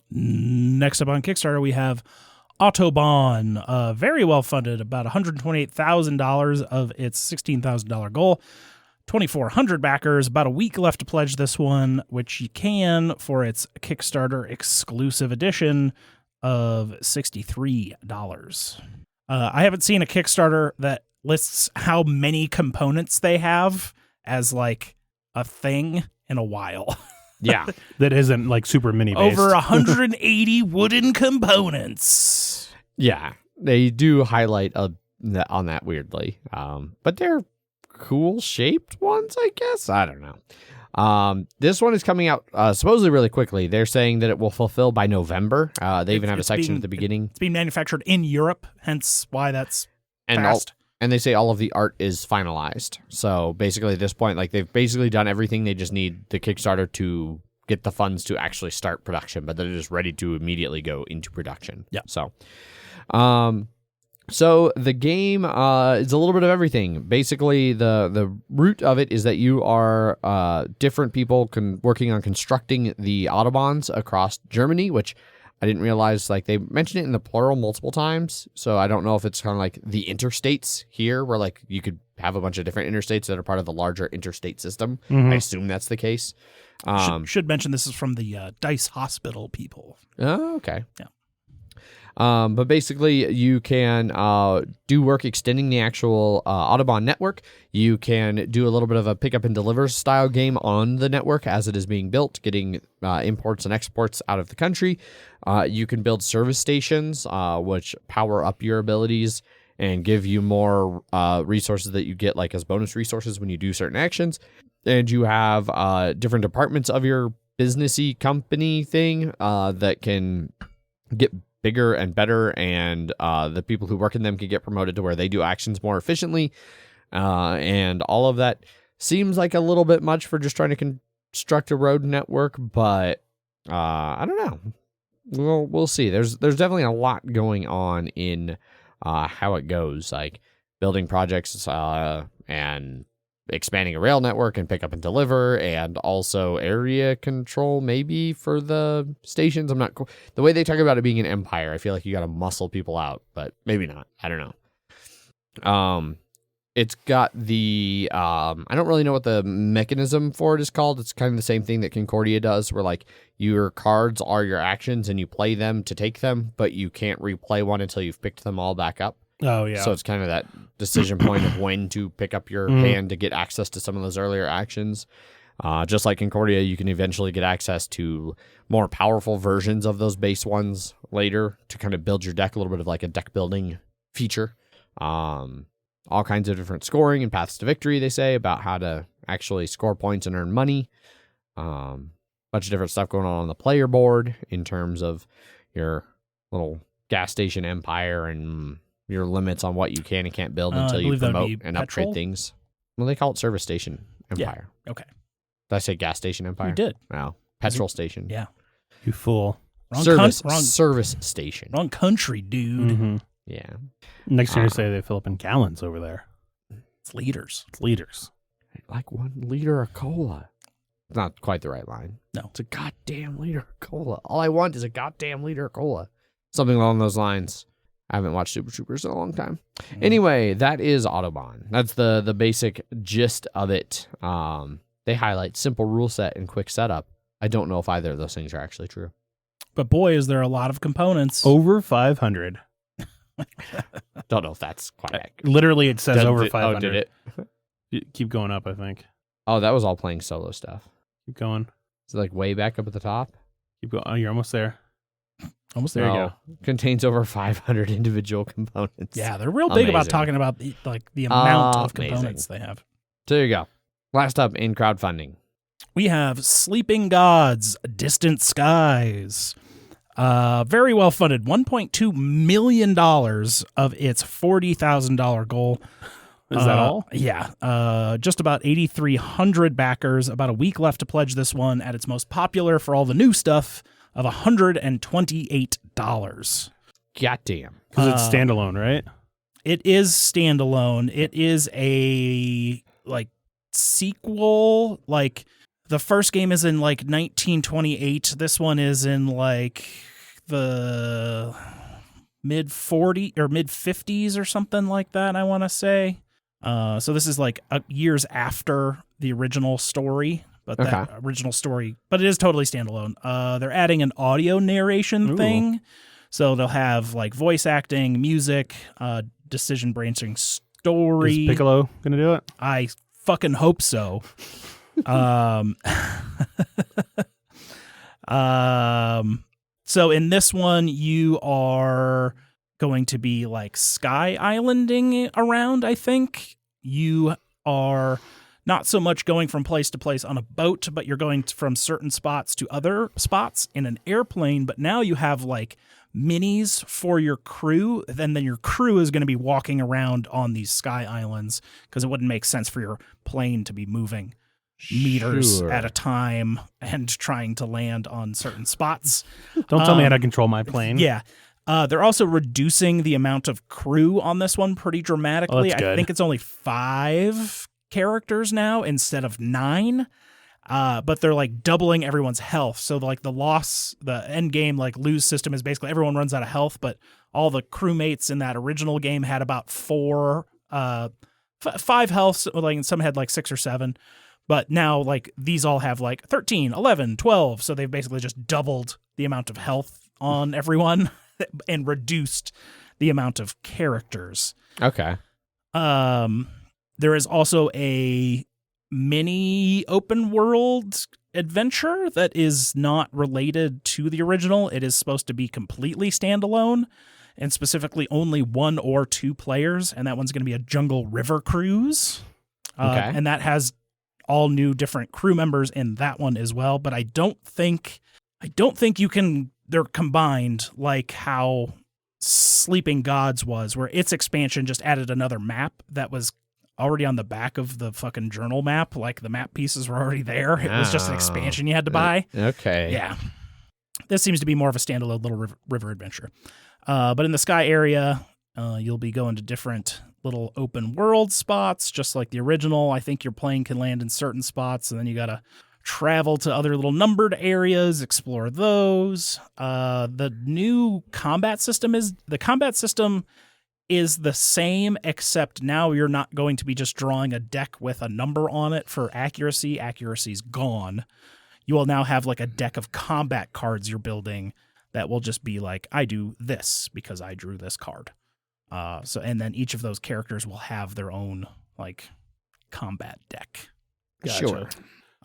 Next up on Kickstarter, we have Autobahn, very well funded, about $128,000 of its $16,000 goal. 2,400 backers, about a week left to pledge this one, which you can for its Kickstarter exclusive edition of $63. I haven't seen a Kickstarter that lists how many components they have as like a thing in a while. Yeah. That isn't like super mini based. Over 180 wooden components. Yeah. They do highlight on that weirdly. But they're cool shaped ones, I guess. I don't know. This one is coming out supposedly really quickly. They're saying that it will fulfill by November. They even have a section at the beginning. It's being manufactured in Europe, hence why that's fast. And they say all of the art is finalized. So basically at this point, like they've basically done everything. They just need the Kickstarter to get the funds to actually start production, but they're just ready to immediately go into production. Yeah. So, so the game is a little bit of everything. Basically, the root of it is that you are different people working on constructing the Autobahns across Germany, which I didn't realize, like, they mentioned it in the plural multiple times, so I don't know if it's kind of like the interstates here, where, like, you could have a bunch of different interstates that are part of the larger interstate system. I assume that's the case. Should mention this is from the Dice Hospital people. Oh, okay. Yeah. But basically, you can do work extending the actual Autobahn network. You can do a little bit of a pick up and deliver style game on the network as it is being built, getting imports and exports out of the country. You can build service stations, which power up your abilities and give you more resources that you get like as bonus resources when you do certain actions. And you have different departments of your businessy company thing that can get bigger and better, and the people who work in them can get promoted to where they do actions more efficiently. And all of that seems like a little bit much for just trying to construct a road network, but I don't know. We'll see. There's definitely a lot going on in how it goes, like building projects and expanding a rail network and pick up and deliver, and also area control maybe for the stations. I'm not the way they talk about it being an empire, I feel like you got to muscle people out, but maybe not. I don't know. It's got the I don't really know what the mechanism for it is called. It's kind of the same thing that Concordia does, where like your cards are your actions and you play them to take them, but you can't replay one until you've picked them all back up. Oh, yeah. So it's kind of that decision point of when to pick up your hand to get access to some of those earlier actions. Just like Concordia, you can eventually get access to more powerful versions of those base ones later to kind of build your deck, a little bit of like a deck building feature. All kinds of different scoring and paths to victory, they say, about how to actually score points and earn money. Bunch of different stuff going on the player board in terms of your little gas station empire and your limits on what you can and can't build until you promote and upgrade things. Well, they call it service station empire. Yeah. Okay. Did I say gas station empire? You did. No. Petrol station. Yeah. You fool. Wrong service station. Wrong country, dude. Yeah. Next year, say they fill up in gallons over there. It's liters. It's liters. Like 1 liter of cola. Not quite the right line. No. It's a goddamn liter of cola. All I want is a goddamn liter of cola. Something along those lines. I haven't watched Super Troopers in a long time. Anyway, that is Autobahn. That's the basic gist of it. They highlight simple rule set and quick setup. I don't know if either of those things are actually true. But boy, is there a lot of components. Over 500. Don't know if that's quite accurate. Literally, it says over 500. Oh, did it? Keep going up, I think. Oh, that was all playing solo stuff. Keep going. Is it like way back up at the top? Keep going. Oh, you're almost there. Almost there. You go. Contains over 500 individual components. Yeah, they're real big about talking about the amount of components they have. So there you go. Last up in crowdfunding, we have Sleeping Gods, Distant Skies. Very well funded, $1.2 million of its $40,000 goal. Is that all? Yeah. Just about 8,300 backers. About a week left to pledge this one at its most popular for all the new stuff of $128. Goddamn. Because it's standalone, right? It is standalone. It is a like sequel. Like the first game is in like 1928. This one is in like the mid 40s or mid 50s or something like that, I want to say. So this is like years after the original story, but that original story, but it is totally standalone. They're adding an audio narration thing. So they'll have like voice acting, music, decision branching story. Is Piccolo going to do it? I fucking hope so. So in this one, you are going to be like sky islanding around, I think. You are not so much going from place to place on a boat, but you're going from certain spots to other spots in an airplane. But now you have like minis for your crew. Then your crew is going to be walking around on these sky islands because it wouldn't make sense for your plane to be moving meters at a time and trying to land on certain spots. Don't tell me how to control my plane. Yeah. They're also reducing the amount of crew on this one pretty dramatically. I think it's only 5 characters now instead of 9. But they're like doubling everyone's health. So like the end game like lose system is basically everyone runs out of health, but all the crewmates in that original game had about 5 health, like and some had like 6 or 7. But now, like, these all have, like, 13, 11, 12. So they've basically just doubled the amount of health on everyone and reduced the amount of characters. Okay. There is also a mini open world adventure that is not related to the original. It is supposed to be completely standalone and specifically only 1 or 2 players. And that one's going to be a jungle river cruise. And that has all new different crew members in that one as well, but I don't think they're combined like how Sleeping Gods was, where its expansion just added another map that was already on the back of the fucking journal map. Like the map pieces were already there. It was just an expansion you had to buy. Okay. Yeah. This seems to be more of a standalone little river adventure. But in the sky area, you'll be going to different little open world spots, just like the original. I think your plane can land in certain spots, and then you got to travel to other little numbered areas, explore those. The new combat system is the same, except now you're not going to be just drawing a deck with a number on it for accuracy. Accuracy's gone. You will now have like a deck of combat cards you're building that will just be like, I do this because I drew this card. And then each of those characters will have their own like combat deck. Gotcha. Sure.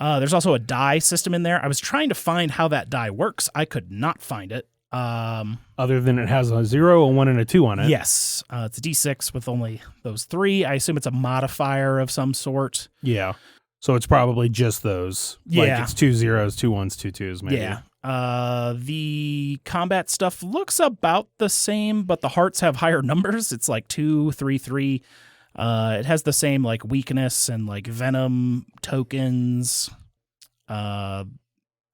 There's also a die system in there. I was trying to find how that die works. I could not find it. Other than it has a 0, a 1, and a 2 on it. Yes. It's a D6 with only those 3. I assume it's a modifier of some sort. Yeah. So it's probably just those. Yeah. Like it's 2 0s, 2 1s, 2 2s, maybe. Yeah. The combat stuff looks about the same, but the hearts have higher numbers. It's like 2, 3, 3. It has the same like weakness and like venom tokens. I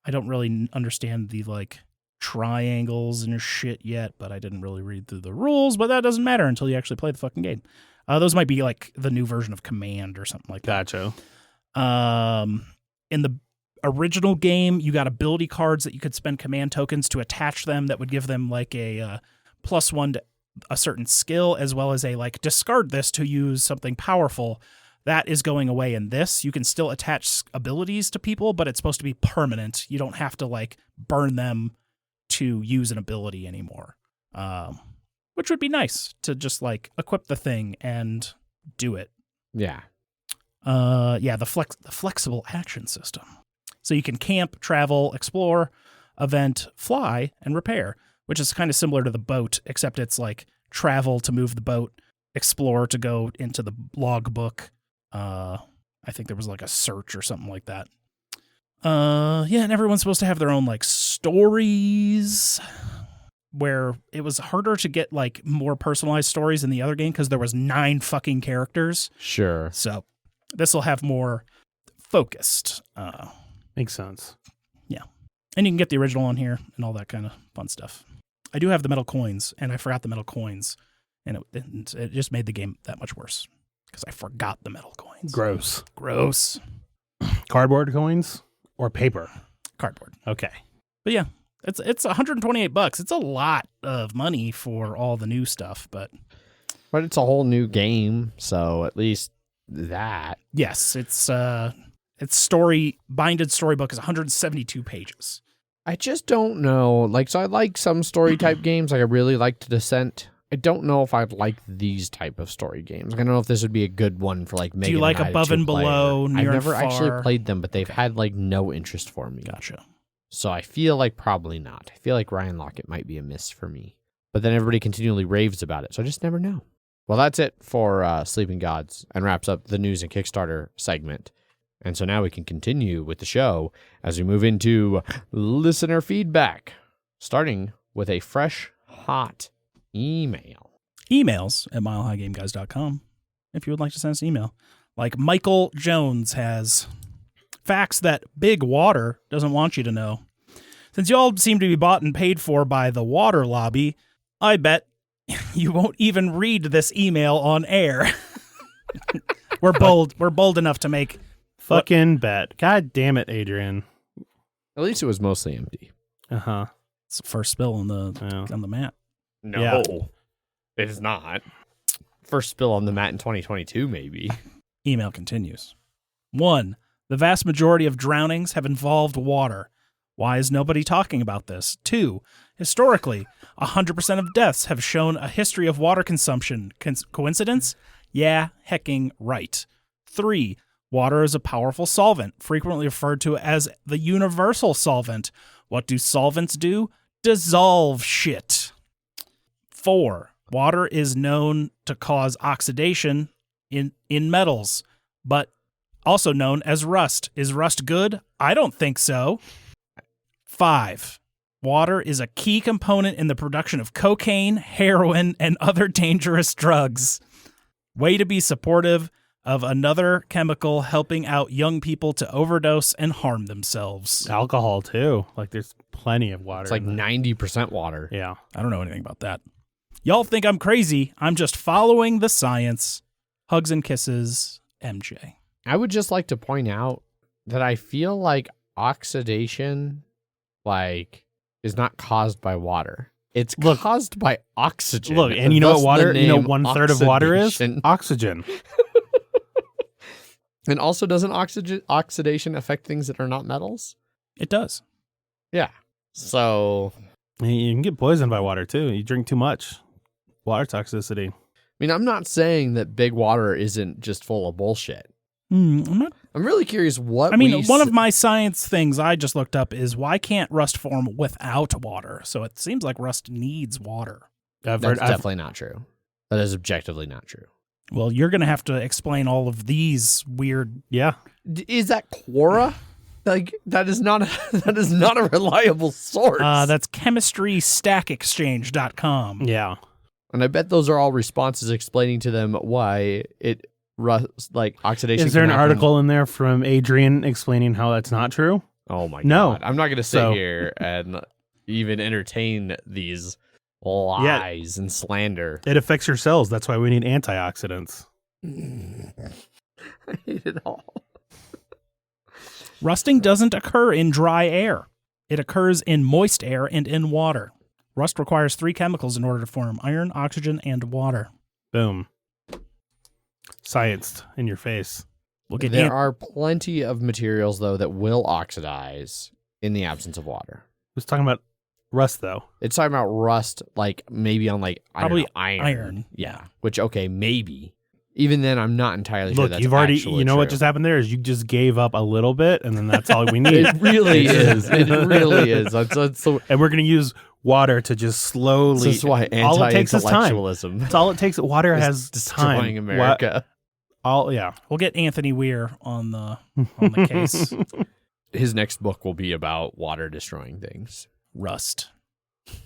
don't really understand the like triangles and shit yet, but I didn't really read through the rules, but that doesn't matter until you actually play the fucking game. Those might be like the new version of Command or something like that. Gotcha. In the original game, you got ability cards that you could spend command tokens to attach them that would give them like a +1 to a certain skill, as well as a like discard this to use something powerful. That is going away in this. You can still attach abilities to people, but it's supposed to be permanent. You don't have to like burn them to use an ability anymore, which would be nice to just like equip the thing and do it. Yeah. The flexible action system. So you can camp, travel, explore, event, fly, and repair, which is kind of similar to the boat, except it's like travel to move the boat, explore to go into the logbook. I think there was like a search or something like that. And everyone's supposed to have their own like stories, where it was harder to get like more personalized stories in the other game because there was 9 fucking characters. Sure. So this will have more focused. Makes sense. Yeah. And you can get the original on here and all that kind of fun stuff. I do have the metal coins, and I forgot the metal coins And it just made the game that much worse because I forgot the metal coins. Gross. Cardboard coins or paper? Cardboard. Okay. But yeah, it's $128. It's a lot of money for all the new stuff, but it's a whole new game, so at least that. Yes, its binded storybook is 172 pages. I just don't know. So I like some story type games. Like I really liked Descent. I don't know if I'd like these type of story games. I don't know if this would be a good one for Megan. Do you like Above and Below? I've never actually played them, but they've had no interest for me. Gotcha. So I feel like probably not. I feel like Ryan Lockett might be a miss for me. But then everybody continually raves about it, so I just never know. Well, that's it for Sleeping Gods and wraps up the news and Kickstarter segment. And so now we can continue with the show as we move into listener feedback, starting with a fresh, hot email. Emails at milehighgameguys.com if you would like to send us an email. Like Michael Jones has facts that Big Water doesn't want you to know. Since y'all seem to be bought and paid for by the water lobby, I bet you won't even read this email on air. We're bold enough to make fucking bet. God damn it, Adrian. At least it was mostly empty. Uh-huh. It's the first spill on the mat. No, yeah. It is not. First spill on the mat in 2022, maybe. Email continues. 1. The vast majority of drownings have involved water. Why is nobody talking about this? 2. Historically, 100% of deaths have shown a history of water consumption. Coincidence? Yeah, hecking right. 3. Water is a powerful solvent, frequently referred to as the universal solvent. What do solvents do? Dissolve shit. 4. Water is known to cause oxidation in metals, but also known as rust. Is rust good? I don't think so. 5. Water is a key component in the production of cocaine, heroin, and other dangerous drugs. Way to be supportive of another chemical helping out young people to overdose and harm themselves. Alcohol, too. There's plenty of water. It's 90% water. Yeah. I don't know anything about that. Y'all think I'm crazy. I'm just following the science. Hugs and kisses, MJ. I would just like to point out that I feel like oxidation, is not caused by water. It's caused by oxygen. Look, and you know what water? You know 1/3 of water is? Oxygen. And also, doesn't oxidation affect things that are not metals? It does. Yeah. So you can get poisoned by water too. You drink too much. Water toxicity. I'm not saying that Big Water isn't just full of bullshit. I'm really curious what. One of my science things I just looked up is why can't rust form without water? So it seems like rust needs water. That's definitely not true. That is objectively not true. Well, you're going to have to explain all of these weird. Yeah. Is that Quora? That is not a reliable source. That's chemistrystackexchange.com. Yeah. And I bet those are all responses explaining to them why oxidation. Is there an article in there from Adrian explaining how that's not true? Oh my God. I'm not going to sit here and even entertain these lies and slander. It affects your cells. That's why we need antioxidants. I hate it all. Rusting doesn't occur in dry air. It occurs in moist air and in water. Rust requires 3 chemicals in order to form: iron, oxygen, and water. Boom. Scienced in your face. There are plenty of materials, though, that will oxidize in the absence of water. Who's talking about rust, though? It's talking about rust, maybe on probably iron. Yeah. Which, okay, maybe. Even then, I'm not entirely sure Look, that's you've already, true. What just happened there is you just gave up a little bit, and then that's all we need. It really is. It really is. And we're going to use water to just slowly. This is why anti-intellectualism. That's all it takes. Water has destroying time. America. We'll get Anthony Weir on the case. His next book will be about water destroying things. Rust. And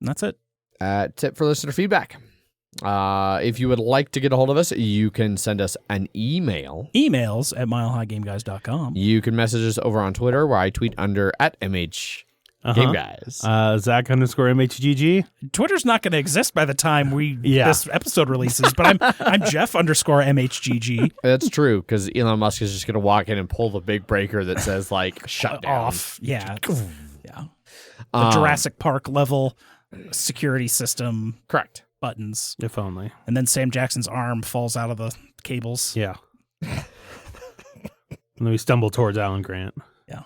that's it. That's it for listener feedback. If you would like to get a hold of us, you can send us an email. Emails at milehighgameguys.com. You can message us over on Twitter, where I tweet under @MHGG Game Guys. Zach _MHGG. Twitter's not going to exist by the time this episode releases, but I'm Jeff _MHGG. That's true, because Elon Musk is just going to walk in and pull the big breaker that says, like, shut down. Off. Yeah. Yeah. The Jurassic Park level security system. Correct. Buttons. If only. And then Sam Jackson's arm falls out of the cables. Yeah. And then we stumble towards Alan Grant. Yeah.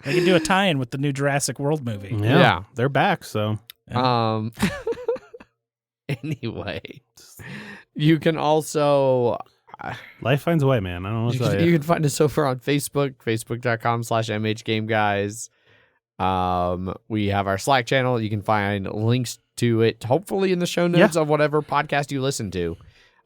They can do a tie-in with the new Jurassic World movie. Yeah. They're back, so. Anyway, you can also... Life finds a way, man. I don't know what to tell you. You can find us over on Facebook, facebook.com/MHGameGuys. We have our Slack channel. You can find links to it, hopefully in the show notes of whatever podcast you listen to.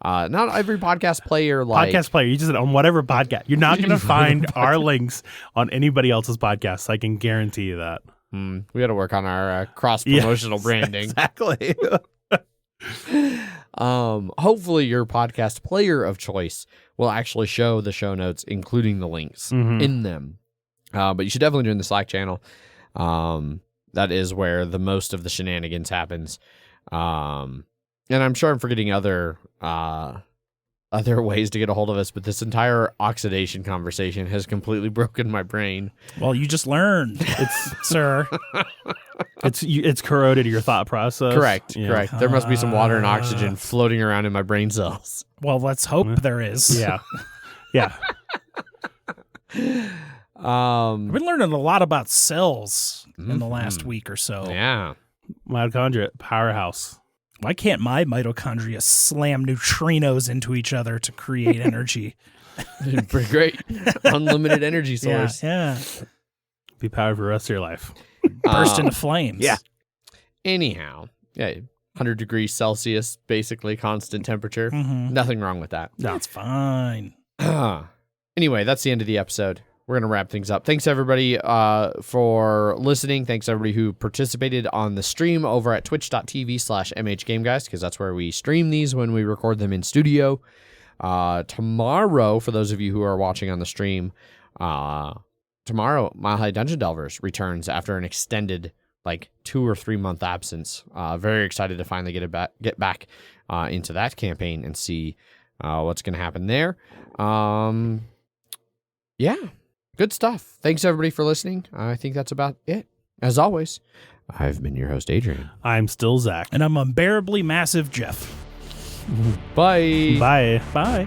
Not every podcast player you just on whatever podcast. You're not going to find our links on anybody else's podcast. I can guarantee you that. We got to work on our cross-promotional branding. Exactly. Hopefully your podcast player of choice will actually show the show notes, including the links in them. But you should definitely join the Slack channel. That is where the most of the shenanigans happens. And I'm sure I'm forgetting other ways to get a hold of us, but this entire oxidation conversation has completely broken my brain. Well, you just learned, sir. It's corroded your thought process. Correct. There must be some water and oxygen floating around in my brain cells. Well, let's hope there is. Yeah. Yeah. I've been learning a lot about cells in the last week or so. Yeah. Mitochondria, powerhouse. Why can't my mitochondria slam neutrinos into each other to create energy? Pretty great. Unlimited energy source. Yeah. Be powered for the rest of your life. Burst into flames. Yeah. Anyhow, 100 degrees Celsius, basically constant temperature. Nothing wrong with that. No, it's fine. Anyway, that's the end of the episode. We're going to wrap things up. Thanks, everybody, for listening. Thanks, everybody who participated on the stream over at twitch.tv/MHGameGuys, because that's where we stream these when we record them in studio. Tomorrow, for those of you who are watching on the stream, tomorrow, Mile High Dungeon Delvers returns after an extended, 2 or 3 month absence. Very excited to finally get back into that campaign and see what's going to happen there. Yeah. Good stuff. Thanks, everybody, for listening. I think that's about it. As always, I've been your host, Adrian. I'm still Zach. And I'm unbearably massive Jeff. Bye. Bye. Bye.